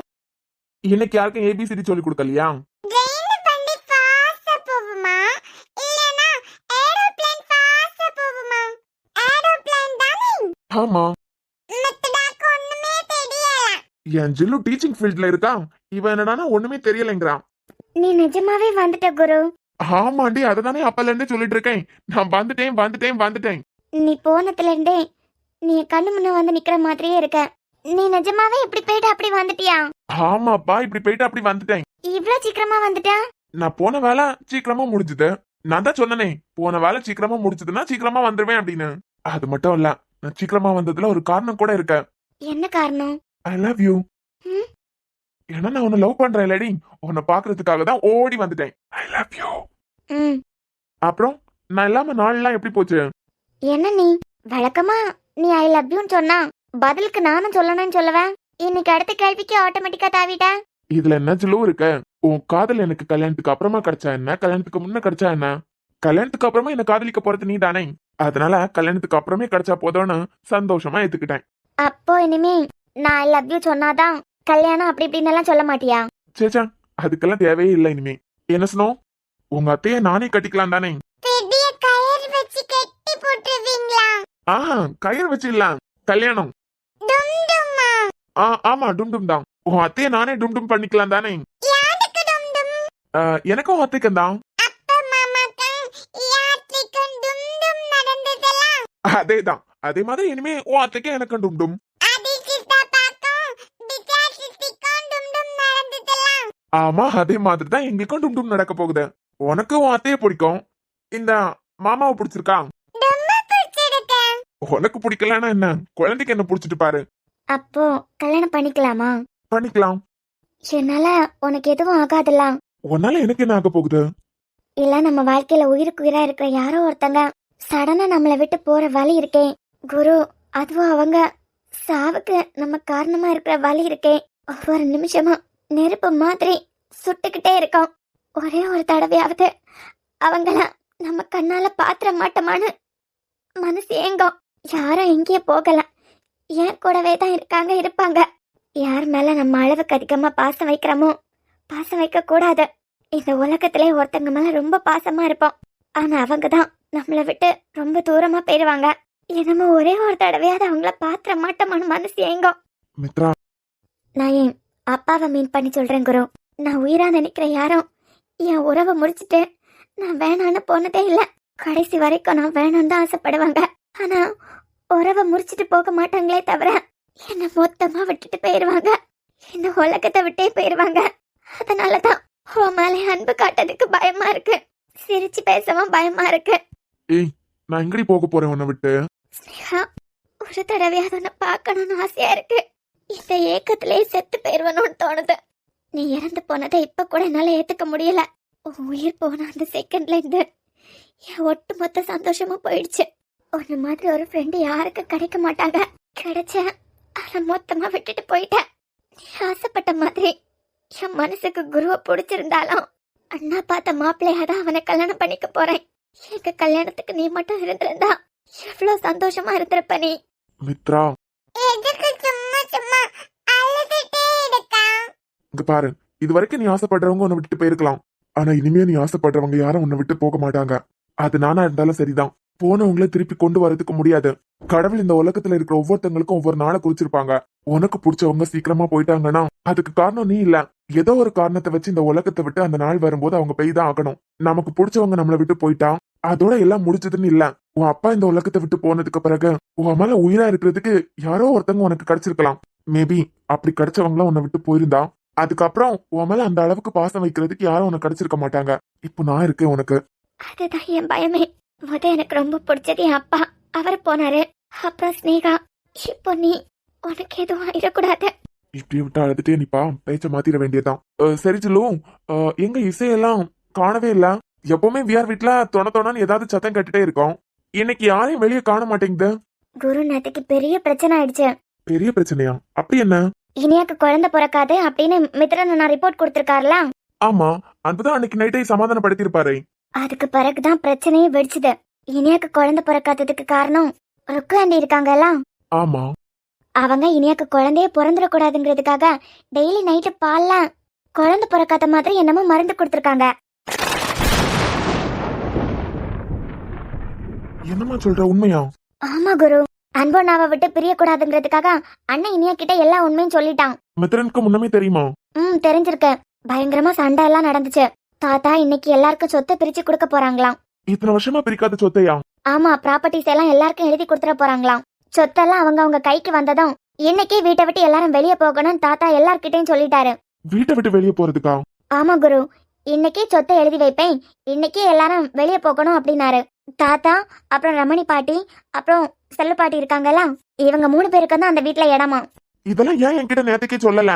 இன்னைக்கு யாருக்கும் ஏபிசிடி சொல்லி கொடுக்கலையா? ஆமா, என் ஜில்லு டீச்சிங் ஃபீல்ட்ல இருக்கா, இவன் என்னடானா ஒண்ணுமே தெரியலைங்கிறான். நீ நிஜமாவே வந்துட்ட குரு. ஆமாண்டி, அததானே அப்பல இருந்தே சொல்லிட்டு இருக்கேன். நான் வந்துட்டேன். நீ போனதுல இருந்தே நீ கண்ணு முன்ன வந்து நிக்கிற மாதிரியே இருக்க. நீ நிஜமாவே இப்படி போயிட்டு அப்படி வந்துட்டியா? ஆமாப்பா, இப்படி போயிட்டு அப்படி வந்துட்டேன். இவ்ளோ சீக்கிரமா வந்துட்டா? நான் போன வேலை சீக்கிரமா முடிஞ்சுது. நான் தான் சொன்னனே, போன வேலை சீக்கிரமா முடிச்சதுன்னா சீக்கிரமா வந்துருவேன் அப்படின்னு. அது மட்டும் இல்ல, நான் சீக்கிரமா வந்ததுல ஒரு காரணம் கூட இருக்கு. என்ன காரணம்? I love you. ம்? ஏன்னா நான் உன்னை லவ் பண்றேன் லேடி. உன்னை பாக்குறதுக்காக தான் ஓடி வந்துட்டேன். I love you. ம். அப்புறம் நான் இல்லாம நாள்லாம் எப்படி போச்சு? என்ன நீ வழக்கமா நீ ஐ லவ் யூன்னு சொன்னா பதிலுக்கு நானும் சொல்லணும்னு சொல்லுவேன். இன்னைக்கு அடுத்த கேள்விக்கு ஆட்டோமேட்டிக்கா தாவிட்ட. இதுல என்ன ஜில்லு இருக்கு? உன் காதல் எனக்கு கல்யாணத்துக்கு அப்புறமா கிடைச்சா என்ன, கல்யாணத்துக்கு முன்ன கிடைச்சா என்ன? கல்யாணத்துக்கு அப்புறமா என்ன காதலிக்க போறது நீ தானே. அதனால கல்யாணத்துக்கு அப்புறமே கிடைச்சா போதும்னு சந்தோஷமா ஏத்துக்கிட்டேன். அப்போ இனிமே நான் ஐ லவ் யூ சொன்னாதான் கல்யாணம் அப்படி இப்படின்னு எல்லாம் சொல்ல மாட்டியா? சேச்சா, அதுக்கெல்லாம் தேவையே இல்லை இனிமே. என்ன ஸ்னோ, உங்க அத்தைய நானே கட்டிக்கலாம் தானே? பெரிய கயிறு வச்சு கட்டி போட்டுருவீங்களா? ஆஹா, கயிறு வச்சு இல்ல, கல்யாணம். ஆமா, டும் தான். உன் அத்தைய நானே டும் பண்ணிக்கலாம் தானே? எனக்கும் அத்தைக்கும் தான். அதேதான், அதே மாதிரி இனிமே உன் அத்தைக்கு எனக்கு டும். ஆமா, அதே மாதிரி தான் எங்களுக்கும் டும் நடக்க போகுது. உனக்கு உன் அத்தைய பிடிக்கும், இந்த மாமாவை பிடிச்சிருக்கா? உனக்கு பிடிக்கலன்னா என்ன, குழந்தைக்கு என்ன பிடிச்சிட்டு பாரு. அப்போ கல்யாணம் பண்ணிக்கலாமா? பண்ணிக்கலாம். என்னால உனக்கு எதுவும் ஆகாதுல்ல? உன்னால எனக்கு என்ன ஆக போகுது? இல்ல நம்ம வாழ்க்கையில உயிருக்கு உயிரா இருக்கிற யாரோ ஒருத்தங்க சடனா நம்மளை விட்டு போற வழி இருக்கே குரு, அதுவும் அவங்க சாவுக்கு நம்ம காரணமா இருக்கிற வழி இருக்கே, ஒவ்வொரு நிமிஷமும் நெருப்பு மாதிரி சுட்டுக்கிட்டே இருக்கோம். ஒரே ஒரு தடவையாவது அவங்கள நம்ம கண்ணால பாத்திர மாட்டோமான்னு மனசு ஏங்கும். யாரும் எங்கேயே போகல, ஏன் கூடவே தான் இருப்பாங்க. யார் மேல நம்ம அளவுக்கு அதிகமா பாசம் வைக்கிறோமோ, பாசம் வைக்க கூடாது. இந்த உலகத்திலே ஒருத்தங்க மேல ரொம்ப பாசமா இருப்போம், ஆனா அவங்க தான் நம்மளை விட்டு ரொம்ப தூரமா போயிடுவாங்க. என்னமோ ஒரே ஒரு தடவையாவது அவங்கள பாத்திர மாட்டோமான்னு மனசு ஏங்கும். மித்ரா, நான் என் அப்பாவை மீன் பண்ணி சொல்றேன் குரு. நான் உயிரா நினைக்கிற யாரும் என் உறவை முடிச்சிட்டு நான் வேணான்னு போனதே இல்லை. கடைசி வரைக்கும் நான் வேணும்னு தான் ஆசைப்படுவாங்க, ஆனா உறவை முடிச்சிட்டு போக மாட்டாங்களே தவிர என்ன மொத்தமா விட்டுட்டு போயிருவாங்க, இந்த உலகத்தை விட்டே போயிருவாங்க. அதனாலதான் உன் மேலே அன்பு காட்டுறதுக்கு பயமா இருக்கு, சிரிச்சு பேசவும் பயமா இருக்கு. ஏய், நான் எங்கடி போக போறேன் உன்னை விட்டு? ஸ்னேகா, ஒரு தடவையாவது உன்னை பார்க்கணும்னு ஆசையா இருக்கு. இந்த ஏக்கத்திலே செத்து போயிருவனும்னு தோணுது. நீ இறந்து போனதை இப்ப கூட என்னால ஏத்துக்க முடியல. உன் உயிர் போன அந்த செகண்ட்ல இருந்து என் ஒட்டுமொத்த சந்தோஷமும் போயிடுச்சு. உன்ன மாதிரி ஒரு ஃப்ரெண்டு யாருக்கு கிடைக்க மாட்டாங்க. கிடைச்ச அதை மொத்தமா விட்டுட்டு போயிட்டேன். நீ ஆசைப்பட்ட மாதிரி என் மனசுக்கு குருவை பிடிச்சிருந்தாலும் அண்ணா பார்த்த மாப்பிள்ளையாதான் அவனை கல்யாணம் பண்ணிக்க போறேன். எங்க கல்யாணத்துக்கு நீ மட்டும் இருந்திருந்தா எவ்வளவு சந்தோஷமா இருந்திருப்ப நீ. மித்ரா, இங்க பாரு, இது வரைக்கும் நீ ஆசைப்படுறவங்க உன்னை விட்டுட்டு போயிருக்கலாம், ஆனா இனிமே நீ ஆசைப்படுறவங்க யாரும் உன்னை விட்டு போக மாட்டாங்க. அது நானா இருந்தாலும் சரிதான். போனவங்கள திருப்பி கொண்டு வரதுக்கு முடியாது. கடவுள் இந்த உலகத்துல இருக்கிற ஒவ்வொருத்தங்களுக்கும் ஒவ்வொரு நாளை குறிச்சிருப்பாங்க. உனக்கு பிடிச்சவங்க சீக்கிரமா போயிட்டாங்கன்னா அதுக்கு காரணம் நீ இல்ல, ஏதோ ஒரு காரணத்தை வச்சு இந்த உலகத்தை விட்டு அந்த நாள் வரும்போது அவங்க போய் தான் ஆகணும். நமக்கு பிடிச்சவங்க நம்மளை விட்டு போயிட்டா அதோட எல்லாம் முடிச்சதுன்னு இல்ல. உன் அப்பா இந்த உலகத்தை விட்டு போனதுக்கு பிறகு உன் மேல உயிரா இருக்கிறதுக்கு யாரோ ஒருத்தவங்க உனக்கு கிடைச்சிருக்கலாம். மேபி அப்படி கிடைச்சவங்களும் உன்னை விட்டு போயிருந்தா அதுக்கப்புறம் உன் மேல அந்த அளவுக்கு பாசம் வைக்கிறதுக்கு யாரும் உனக்கு கிடைச்சிருக்க மாட்டாங்க. இப்போ நான் இருக்கேன் உனக்கு. அதுதான் என் பயமே. எனக்கு ரொம்ப பிடிச்சது என் அப்பா, அவர் போனாரு. அப்புறம் ஸ்னேகா, இப்போ நீ, உனக்கு எதுவும் ஆயிடக்கூடாது. இப்படி விட்டு அழுதுட்டே நிப்பா, பேச்ச மாத்திர வேண்டியதான். சரி ஜில்லு, எங்க இசையெல்லாம் காணவே இல்ல. எப்பவுமே விஆர் வீட்டுல தொணன்னு ஏதாவது சத்தம் கட்டுட்டே இருக்கோம். இன்னைக்கு யாரையும் வெளியே காண மாட்டேங்குது. குரு நேத்துக்கு பெரிய பிரச்சனை ஆயிடுச்சு. பெரிய பிரச்சனையா? அப்படி என்ன? இனியாக்கு குழந்தை பிறக்காது அப்படின்னு மித்ரன் நான் ரிப்போர்ட் கொடுத்திருக்காருல. ஆமா, அதுதான் அன்னைக்கு நைட்டே சமாதானப்படுத்திருப்பாரே. அதுக்கு பிறகுதான் பிரச்சனையே வெடிச்சுது. இனியாக்கு குழந்தை பிறக்காததுக்கு காரணம் ருக்கு ஆண்டி இருக்காங்கல்ல, ஆமா, அவங்க இனியாக்கு குழந்தையே பிறந்துடக்கூடாதுங்கிறதுக்காக டெய்லி நைட்டு பால்ல குழந்தை பிறக்காத மாதிரி என்னமோ மருந்து கொடுத்துருக்காங்க. என்னம்மா சொல்ற, உண்மையா? ஆமா குரு, அன்பண்ணாவை விட்டு பிரியக்கூடாதுங்கிறதுக்காக அண்ணன் இனியா கிட்ட எல்லா உண்மையும் சொல்லிட்டான். மித்திரனுக்கு முன்னமே தெரியுமா? தெரிஞ்சிருக்கு. பயங்கரமா சண்டை எல்லாம் நடந்துச்சு. தாத்தா இன்னைக்கு எல்லாருக்கும் சொத்தை பிரிச்சு கொடுக்க போறாங்களாம். இத்தனை வருஷமா பிரிக்காத சொத்தையா? ஆமா, ப்ராப்பர்ட்டிஸ் எல்லாம் எல்லாருக்கும் எழுதி கொடுத்துட போறாங்களாம். சொத்தெல்லாம் அவங்க கைக்கு வந்ததும் இன்னைக்கே வீட்டை விட்டு எல்லாரும் வெளியே போகணும்னு தாத்தா எல்லார்கிட்டயும் சொல்லிட்டாரு. வீட்டை விட்டு வெளியே போறதுக்கா? ஆமா குரு, இன்னைக்கே சொத்தை எழுதி வைப்பேன், இன்னைக்கே எல்லாரும் வெளியே போகணும் அப்படின்னாரு தாத்தா. அப்புறம் ரமணி பாட்டி, அப்புறம் செல்ல பாட்டி இருக்காங்கல்ல, இவங்க 3 பேருக்கு தான் அந்த வீட்டுல இடமா. இதெல்லாம் ஏன் என்கிட்ட நேத்துக்கே சொல்லல?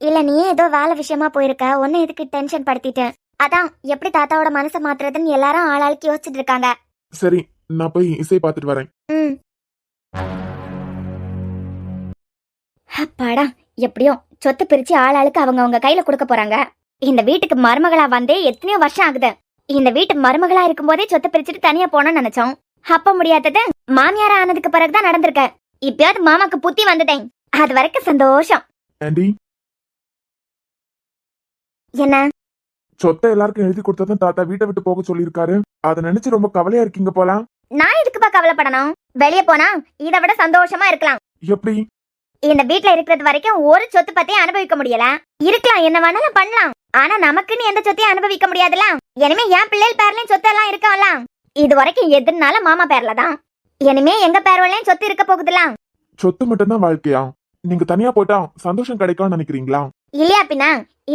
இல்ல, நீ ஏதோ வேலை விஷயமா போயிருக்க, ஒன்னு எதுக்கு டென்ஷன் படுத்திட்டேன். அதான் எப்படி தாத்தாவோட மனசை மாத்துறதுன்னு எல்லாரும் ஆளாளுக்கு யோசிச்சுட்டு இருக்காங்க. சரி, நான் போய் இசை பார்த்துட்டு வரேன். அப்பாடா, எப்படியோ சொத்து பிரிச்சு ஆளாளுக்கு அவங்க கையில கொடுக்க போறாங்க. இந்த வீட்டுக்கு மருமகளா வந்தே எத்தனையோ வருஷம் ஆகுது. இந்த வீட்டு மருமகளா இருக்கும் போதே சொத்து பிரிச்சுட்டு தனியா போனோம்னு நினைச்சோம். அப்ப முடியாதது மாமியாரா ஆனதுக்கு பிறகுதான் நடந்திருக்க. இப்பயாவது மாமாக்கு புத்தி வந்துட்டேன், அது வரைக்கும் சந்தோஷம். ஆண்டி, என்ன சொத்தை எல்லாருக்கும் எழுதி கொடுத்ததும் தாத்தா வீட்டை விட்டு போக சொல்லியிருக்காரு. அதை நினைச்சு ரொம்ப கவலையா இருக்கீங்க போல. நான் எதுக்குப்பா கவலைப்படணும்? வெளியே போனா இதை விட சந்தோஷமா இருக்கலாம். எப்படி? இந்த வீட்ல இருக்கிறது வரைக்கும் ஒரு சொத்து பத்தியும் அனுபவிக்க முடியல. இருக்கலாம், என்ன வேணாலும் பண்ணலாம். ஆனா நமக்குன்னு எந்த சொத்தையும் அனுபவிக்க முடியாதுல. இனிமே என் பிள்ளைகள் பேர்லயும் சொத்து எல்லாம் இருக்கல. இது வரைக்கும் எதுனால மாமா பேர்ல தான். இனிமே எங்க பேர்லயும் சொத்து இருக்க போகுதுல. சொத்து மட்டும்தான் வாழ்க்கையா? நீங்க தனியா போயிட்டா சந்தோஷம் கிடைக்கும்னு நினைக்கிறீங்களா? இல்லையா பின்ன,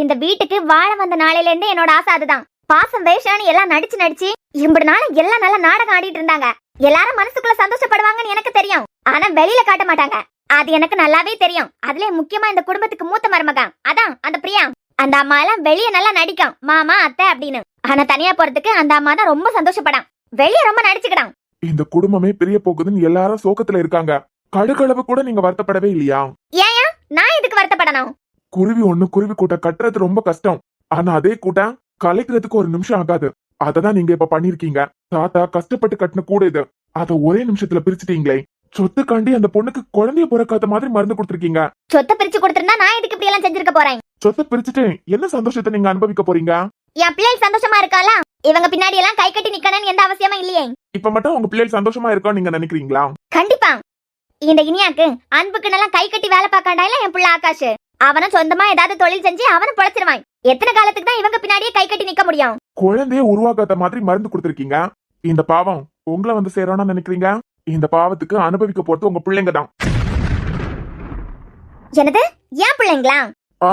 இந்த வீட்டுக்கு வாழ வந்த நாளையில இருந்து என்னோட ஆசை அதுதான். பாசம் வேஷான்னு எல்லாம் நடிச்சு இப்படி நாள எல்லாம் நல்ல நாடகம் ஆடிட்டு இருந்தாங்க. எல்லாரும் மனசுக்குள்ள சந்தோஷப்படுவாங்கன்னு எனக்கு தெரியும், ஆனா வெளியில காட்ட மாட்டாங்க. அது எனக்கு நல்லாவே தெரியும். அதுல முக்கியமா இந்த குடும்பத்துக்கு மூத்த மருமகன் அதான் அந்த பிரியா. அந்த அம்மா எல்லாம் வெளியே நல்லா நடிக்கும், மாமா அத்தை அப்படின்னு. ஆனா தனியா போறதுக்கு அந்த அம்மா தான் ரொம்ப சந்தோஷப்படாம், வெளியே ரொம்ப நடிச்சுக்கிடாம். இந்த குடும்பமே பிரிய போகுதுன்னு எல்லாரும் சோகத்துல இருக்காங்க. கடுகளவு கூட நீங்க வருத்தப்படவே இல்லையா? ஏயா நான் இதுக்கு வருத்தப்படணும்? குருவி ஒண்ணு குருவி கூட்ட கட்டுறது ரொம்ப கஷ்டம். ஆனா அதே கூட்டம் கலைக்கிறதுக்கு ஒரு நிமிஷம் ஆகாது. அததான் நீங்க இப்ப பண்ணிருக்கீங்க. தாத்தா கஷ்டப்பட்டு கட்டின கூட இது, அத ஒரே நிமிஷத்துல பிரிச்சுட்டீங்களே. சொத்துக்காண்டி அந்த பொண்ணுக்கு குழந்தைய பிறக்காத மாதிரி மருந்து கொடுத்துருக்கீங்க. சொத்தை பிரிச்சு கொடுத்திருந்தா நான் இதுக்கு இப்படி எல்லாம் செஞ்சிருக்க போறேன். சொத்தை பிரிச்சுட்டு என்ன சந்தோஷத்தை நீங்க அனுபவிக்க போறீங்க? என் பிள்ளைகள் சந்தோஷமா இருக்காளா? இவங்க பின்னாடி எல்லாம் கை கட்டி நிக்கணும்னு எந்த அவசியமும் இல்லையே. இப்ப மட்டும் உங்க பிள்ளைகள் சந்தோஷமா இருக்கோம் நீங்க நினைக்கிறீங்களா? கண்டிப்பா. இந்த இனியாக்கு அன்புக்கு நல்லா கை கட்டி வேலை பார்க்காண்டா இல்ல என் பிள்ளை ஆகாஷ். அவனும் சொந்தமா ஏதாவது தொழில் செஞ்சு அவனும் பொழைச்சிருவான். எத்தனை காலத்துக்கு தான் இவங்க பின்னாடியே கை கட்டி நிக்க முடியும்? குழந்தைய உருவாக்காத மாதிரி மருந்து கொடுத்துருக்கீங்க. இந்த பாவம் உங்களை வந்து சேரணும்னு நினைக்கிறீங்க. இந்த பாவத்துக்கு அனுபவிக்க போறது உங்க பிள்ளைங்க தான். என்னது, ஏன் பிள்ளைங்களா?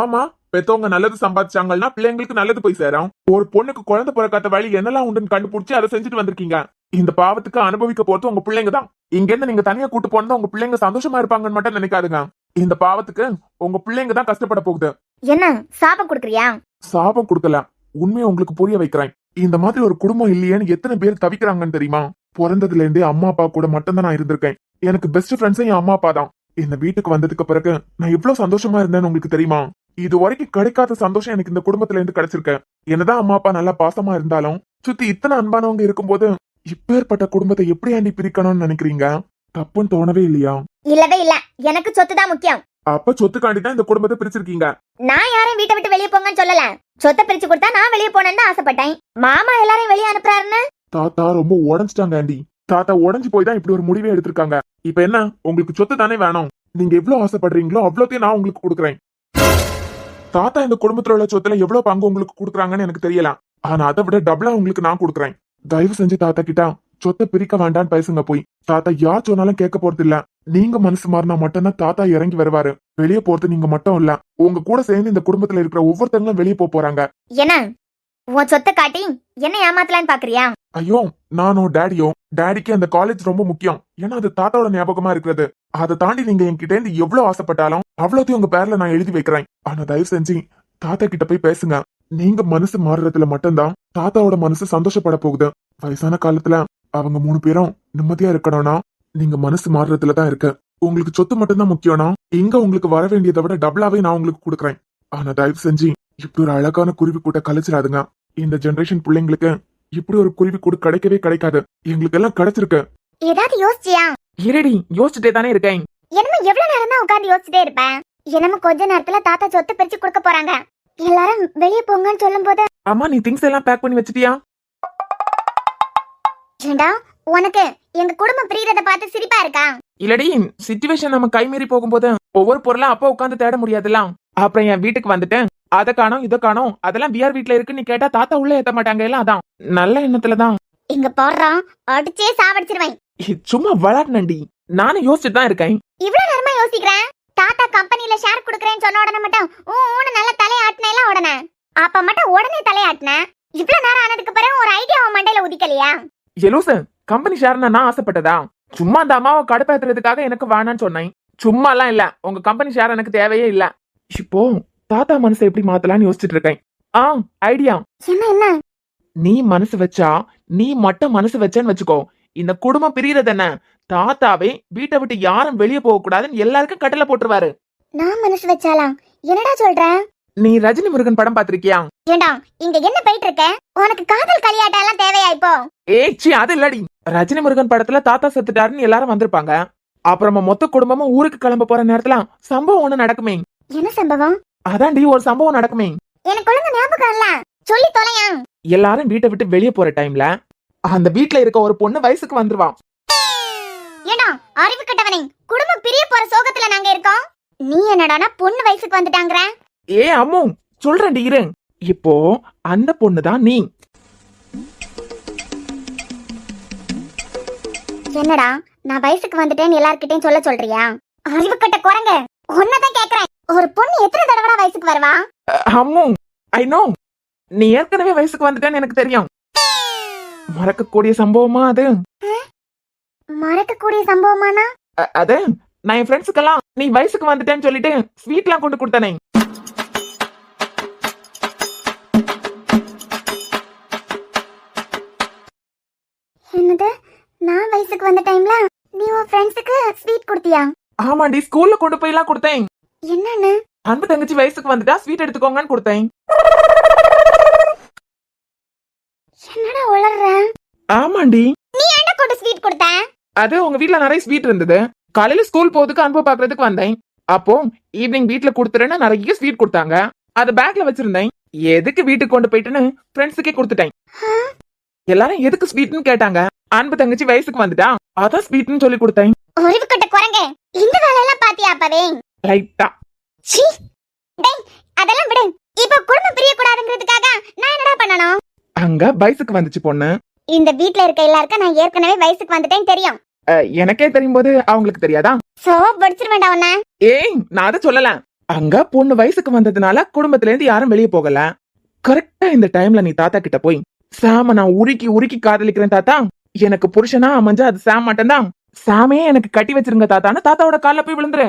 ஆமா, பெத்தவங்க நல்லது சம்பாதிச்சாங்கன்னா பிள்ளைங்களுக்கு நல்லது போய் சேரும். ஒரு பொண்ணுக்கு குழந்தை பிறக்காத வழி என்னெல்லாம் உண்டுன்னு கண்டுபிடிச்சு அதை செஞ்சுட்டு வந்திருக்கீங்க. இந்த பாவத்துக்கு அனுபவிக்க போறது உங்க பிள்ளைங்க தான். இங்க இருந்து நீங்க தனியா கூட்டு போனா உங்க பிள்ளைங்க சந்தோஷமா இருப்பாங்கன்னு மட்டும் நினைக்காதுங்க. இந்த பாவத்துக்கு உங்க பிள்ளைங்க தான் கஷ்டப்பட போகுது. என்ன சாபம் கொடுக்குறியா? சாபம் கொடுக்கல, உண்மையை உங்களுக்கு புரிய வைக்கிறேன். இந்த மாதிரி ஒரு குடும்பம் இல்லையேன்னு எத்தனை பேர் தவிக்கிறாங்கன்னு தெரியுமா? பிறந்ததுல இருந்தே அம்மா அப்பா கூட மட்டும்தான் நான் இருந்திருக்கேன். எனக்கு பெஸ்ட் ஃப்ரெண்ட்ஸே என் அம்மா அப்பா தான். இந்த வீட்டுக்கு வந்ததுக்கு பிறகு நான் எவ்வளவு சந்தோஷமா இருந்தேன்னு உங்களுக்கு தெரியுமா? இது வரைக்கும் கிடைக்காத சந்தோஷம் எனக்கு இந்த குடும்பத்துல இருந்து கிடைச்சிருக்கேன். என்னதான் அம்மா அப்பா நல்லா பாசமா இருந்தாலும் சுத்தி இத்தனை அன்பானவங்க இருக்கும்போது இப்பேற்பட்ட குடும்பத்தை எப்படி ஆண்டி பிரிக்கணும்னு நினைக்கிறீங்க? தப்புன்னு தோணவே இல்லையா? இல்லவே இல்ல, எனக்கு சொத்து தான் முக்கியம். அப்ப சொத்துக்காண்டி தான் இந்த குடும்பத்தை பிரிச்சிருக்கீங்க. நான் யாரையும் வீட்டை விட்டு வெளியே போங்கன்னு சொல்லல. சொத்தை பிரிச்சு கொடுத்தா நான் வெளியே போனேன்னு ஆசைப்பட்டேன். மாமா எல்லாரையும் வெளியே அனுப்புறாருன்னு. தாத்தா ரொம்ப உடஞ்சிட்டாங்க ஆண்டி. தாத்தா உடஞ்சு போய் தான் இப்படி ஒரு முடிவே எடுத்திருக்காங்க. இப்ப என்ன, உங்களுக்கு சொத்து தானே வேணும்? நீங்க எவ்வளவு ஆசைப்படுறீங்களோ அவ்வளோத்தையும் நான் உங்களுக்கு கொடுக்குறேன். தாத்தா இந்த குடும்பத்துல உள்ள சொத்துல எவ்வளவு பங்கு உங்களுக்கு கொடுக்குறாங்கன்னு எனக்கு தெரியல. ஆனா அதை விட டபுளா உங்களுக்கு நான் கொடுக்குறேன். தயவு செஞ்சு தாத்தா கிட்ட சொத்தை பிரிக்க வேண்டான்னு பேசுங்க போய். தாத்தா யார் சொன்னாலும் கேட்க போறது இல்ல. நீங்க மனசு மாறினா மட்டும்தான் தாத்தா இறங்கி வருவாரு. வெளியே போறது நீங்க மட்டும் இல்ல, உங்க கூட சேர்ந்து இந்த குடும்பத்துல இருக்கிற ஒவ்வொருத்தங்களும் வெளியே போறாங்க. என்ன உன் சொத்தை காட்டி என்ன ஏமாத்தலான்னு பாக்குறியா? ஐயோ, நானும் டேடியும் டேடிக்கு அந்த காலேஜ் ரொம்ப முக்கியம். ஏன்னா அது தாத்தாவோட ஞாபகமா இருக்கிறது. அதை தாண்டி நீங்க என்கிட்ட இருந்து எவ்வளவு ஆசைப்பட்டாலும் அவ்வளோத்தையும் உங்க பேர்ல நான் எழுதி வைக்கிறேன். ஆனா தயவு செஞ்சு தாத்தா கிட்ட போய் பேசுங்க. நீங்க மனசு மாறுறதுல மட்டும்தான் தாத்தாவோட மனசு சந்தோஷப்பட போகுது. வயசான காலத்துல அவங்க 3 பேரும் நிம்மதியா இருக்கணும்னா நீங்க மனசு மாறுறதுலதான் இருக்கு. உங்களுக்கு சொத்து மட்டும்தான் முக்கியம்னா இங்க உங்களுக்கு வர வேண்டியதை விட டபுளாவே நான் உங்களுக்கு கொடுக்குறேன். ஆனா தயவு செஞ்சு இப்படி ஒரு அழகான குருவி கூட்ட கலைச்சிடாதுங்க. இந்த ஜெனரேஷன் பிள்ளைங்களுக்கு இப்படி ஒரு குருவி கூடு கிடைக்கவே கிடைக்காது. எங்களுக்கு எல்லாம் கிடைச்சிருக்கு. ஏதாவது யோசிச்சியா? இருடி, யோசிச்சுட்டே தானே இருக்கேன். என்னமோ எவ்வளவு நேரம் தான் உட்கார்ந்து யோசிச்சுட்டே இருப்பேன். என்னமோ கொஞ்ச நேரத்துல தாத்தா சொத்து பிரிச்சு கொடுக்க போறாங்க. எல்லாரும் வெளியே போங்கன்னு சொல்லும் போது, அம்மா நீ திங்ஸ் எல்லாம் பேக் பண்ணி வச்சிட்டியா? ஏண்டா உனக்கு எங்க குடும்பம் பிரியறத பார்த்து சிரிப்பா இருக்கா? இல்லடி, சிச்சுவேஷன் நம்ம கைமீறி போகும்போது ஒவ்வொரு பொருளா அப்பா உட்காந்து தேட முடியாதுல்ல. அப்புறம் என் வீட்டுக்கு வந்துட்டேன், அத காணோம் இத காணோம், அதெல்லாம் பிஆர் வீட்ல இருக்குன்னு கேட்டா தாத்தா உள்ள ஏத்த மாட்டாங்க. எல்லாம் அதான் நல்ல எண்ணத்துலதான். இங்க போடுறா, அடிச்சே சாவடிச்சிருவேன். சும்மா விளாட்னண்டி, நானும் யோசிச்சுட்டு தான் இருக்கேன். இவ்வளவு நேரமா யோசிக்கிறேன். தாத்தா கம்பெனில ஷேர் குடுக்கறேன்னு சொன்ன உடனே மட்டும் ஊன்னு நல்ல தலையாட்டினேல உடனே. அப்ப மட்டும் உடனே தலையாட்டினேன். இவ்வளவு நேரம் ஆனதுக்கு பிறகு ஒரு ஐடியா உன் மண்டையில உதிக்கலையா? எலூசு, கம்பெனி ஷேர்னா நான் ஆசைப்பட்டதா? சும்மா அந்த அம்மாவை கடுப்பேத்துறதுக்காக எனக்கு வேணான்னு சொன்னேன். சும்மா எல்லாம் இல்ல, உங்க கம்பெனி ஷேர் எனக்கு தேவையே இல்ல. இப்போ தாத்தா மனசை எப்படி மாத்தலாம்னு யோசிச்சுட்டு இருக்கேன். ஐடியா. என்ன? நீ மனசு வச்சா, நீ மட்டும் மனசு வச்சேன்னு வச்சுக்கோ, இந்த குடும்பம் பிரியறது என்ன? தாத்தாவே வீட்டை விட்டு யாரும் வெளியே போக கூடாதுன்னு எல்லாருக்கும் கட்டளை போட்டுருவாரு. நான் மனசு வச்சாலாம்? என்னடா சொல்ற? நீ ரஜினி முருகன் படம் பாத்திருக்கியா? ஏண்டா இங்க என்ன போயிட்டு இருக்க? உனக்கு காதல் கலியாட்டம் எல்லாம் தேவையா இப்போ? ஏச்சி, அது இல்லடி. ரஜினி முருகன் படத்துல தாத்தா செத்துட்டாருன்னு எல்லாரும் வந்திருப்பாங்க. அப்புறமா மொத்த குடும்பமும் ஊருக்கு கிளம்ப போற நேரத்துல சம்பவம் ஒண்ணு நடக்குமே. என்ன சம்பவம்? அதான்டி, ஒரு சம்பவம் நடக்குமே. எனக்கு ஒழுங்கு ஞாபகம் இல்ல, சொல்லி தொலையா. எல்லாரும் வீட்டை விட்டு வெளியே போற டைம்ல அந்த வீட்ல இருக்க ஒரு பொண்ணு வயசுக்கு வந்துருவான். ஏண்டா அறிவு கட்டவனே, குடும்பம் பிரிய போற சோகத்துல நாங்க இருக்கோம். நீ என்னடானா பொண்ணு வயசுக்கு வந்துட்டாங்கற? ஏ அம்மு, சொல்றேன்டி இரு. இப்போ அந்த பொண்ணு தான் நீ. என்னடா நான் வயசுக்கு வந்துட்டேன்னு எல்லார்கிட்டயும் சொல்ல சொல்றியா? அறிவு கட்ட குரங்க, உன்னதான் கேக்குறேன். ஒரு பொண்ணு எத்தனை தடவை வயசுக்கு வருவா? அம்மு, ஐ நோ, நீ ஏற்கனவே வயசுக்கு வந்துட்டேன்னு எனக்கு தெரியும். மறக்கக்கூடிய சம்பவமா அது? மறக்கக்கூடிய சம்பவமானா? அது நான் என் ஃப்ரெண்ட்ஸுக்கெல்லாம் நீ வயசுக்கு வந்துட்டேன்னு சொல்லிட்டு ஸ்வீட்லாம் கொண்டு கொடுத்தனே. என்னது? நான் வயசுக்கு வந்த டைம்ல நீ உன் ஃப்ரெண்ட்ஸுக்கு ஸ்வீட் கொடுத்தியா? ஆமாண்டி, ஸ்கூல்ல கொண்டு போய் எல்லாம் கொடுத்தேன். என்னன்னு? அன்பு தங்கச்சி வயசுக்கு வந்துட்டா ஸ்வீட் எடுத்துக்கோங்கன்னு கொடுத்தேன். என்னடா உளறற? ஆமாண்டி. நீ ஏன்டா கொண்டு ஸ்வீட் கொடுத்த? அது உங்க வீட்ல நிறைய ஸ்வீட் இருந்தது. காலையில ஸ்கூல் போறதுக்கு அன்பு பாக்குறதுக்கு வந்தேன். அப்போ ஈவினிங் வீட்ல கொடுத்துறேன்னு நிறைய ஸ்வீட் கொடுத்தாங்க. அது பேக்ல வச்சிருந்தேன். எதுக்கு வீட்டுக்கு கொண்டு போயிட்டுன்னு ஃப்ரெண்ட்ஸுக்கே கொடுத்துட்டேன். எல்லாரும் எதுக்கு ஸ்வீட்னு கேட்டாங்க. அன்பு தங்கச்சி வயசுக்கு வந்துட்டா அதான் ஸ்வீட்னு சொல்லி கொடுத்தேன். அறிவு கட்ட குரங்க, இந்த வேலையெல்லாம் பாத்தியா அப்பவே? லைட்டா. சீ, டேய் அதெல்லாம் விடு. இப்போ குடும்பம் பிரிய கூடாதுங்கிறதுக்காக நான் என்னடா பண்ணணும்? அங்க வயசுக்கு வந்துச்சு பொண்ணு. இந்த வீட்ல இருக்க எல்லாருக்கும் நான் ஏற்கனவே வயசுக்கு வந்துட்டேன்னு தெரியும். எனக்கே தெரியும் போது அவங்களுக்கு தெரியாதா? சோ படிச்சிருவேண்டா உன்ன. ஏய், நான் அதை சொல்லல. அங்க பொண்ணு வயசுக்கு வந்ததுனால குடும்பத்துல இருந்து யாரும் வெளியே போகல. கரெக்டா இந்த டைம்ல நீ தாத்தா கிட்ட போய், சாம நான் உருக்கி உருக்கி காதலிக்கிறேன் தாத்தா, எனக்கு புருஷனா அமைஞ்சா அது சாம் மட்டும்தான், சாமே எனக்கு கட்டி வச்சிருங்க தாத்தான்னு தாத்தாவோட கால்ல போய் விழுந்துரு.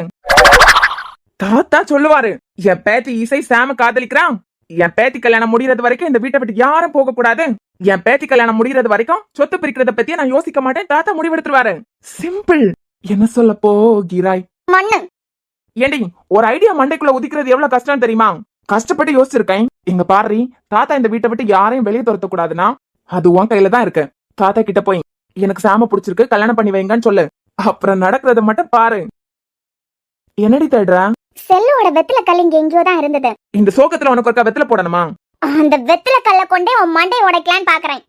தாத்தா சொல்லுவாரு, என் பேத்தி இசை சாம காதலிக்கிறான், என் பேத்தி கல்யாணம் முடியறது வரைக்கும் இந்த வீட்டை விட்டு யாரும் போக கூடாது, என் பேத்தி கல்யாணம் முடியறது வரைக்கும் சொத்து பிரிக்கிறத பத்தி நான் யோசிக்க மாட்டேன், தாத்தா முடிவெடுத்துருவாரு. சிம்பிள். என்ன சொல்ல போகிறாய்? மண்ணு. ஏண்டி, ஒரு ஐடியா மண்டைக்குள்ள உதிக்கிறது எவ்வளவு கஷ்டம் தெரியுமா? கஷ்டப்பட்டு யோசிச்சிருக்கேன். இங்க பாரு, தாத்தா இந்த வீட்டை விட்டு யாரையும் வெளியே துரத்த கூடாதுன்னா அது உன் கையில தான் இருக்கு. தாத்தா கிட்ட போய் எனக்கு சாம பிடிச்சிருக்கு, கல்யாணம் பண்ணி வைங்கன்னு சொல்லு. அப்புறம் நடக்கிறத மட்டும் பாரு. என்னடி தேடுற? செல்லோட வெத்தல கல் இங்க எங்கேயோ தான் இருந்தது. இந்த சோகத்துல உனக்கு ஒருக்கா வெத்தல போடணுமா? அந்த வெத்தல கல்ல கொண்டே உன் மண்டை உடைக்கலான்னு பாக்குறேன்.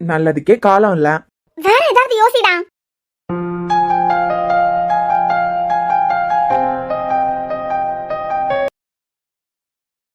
நல்லதுக்கே காலம் இல்ல. வேற ஏதாவது யோசிடா.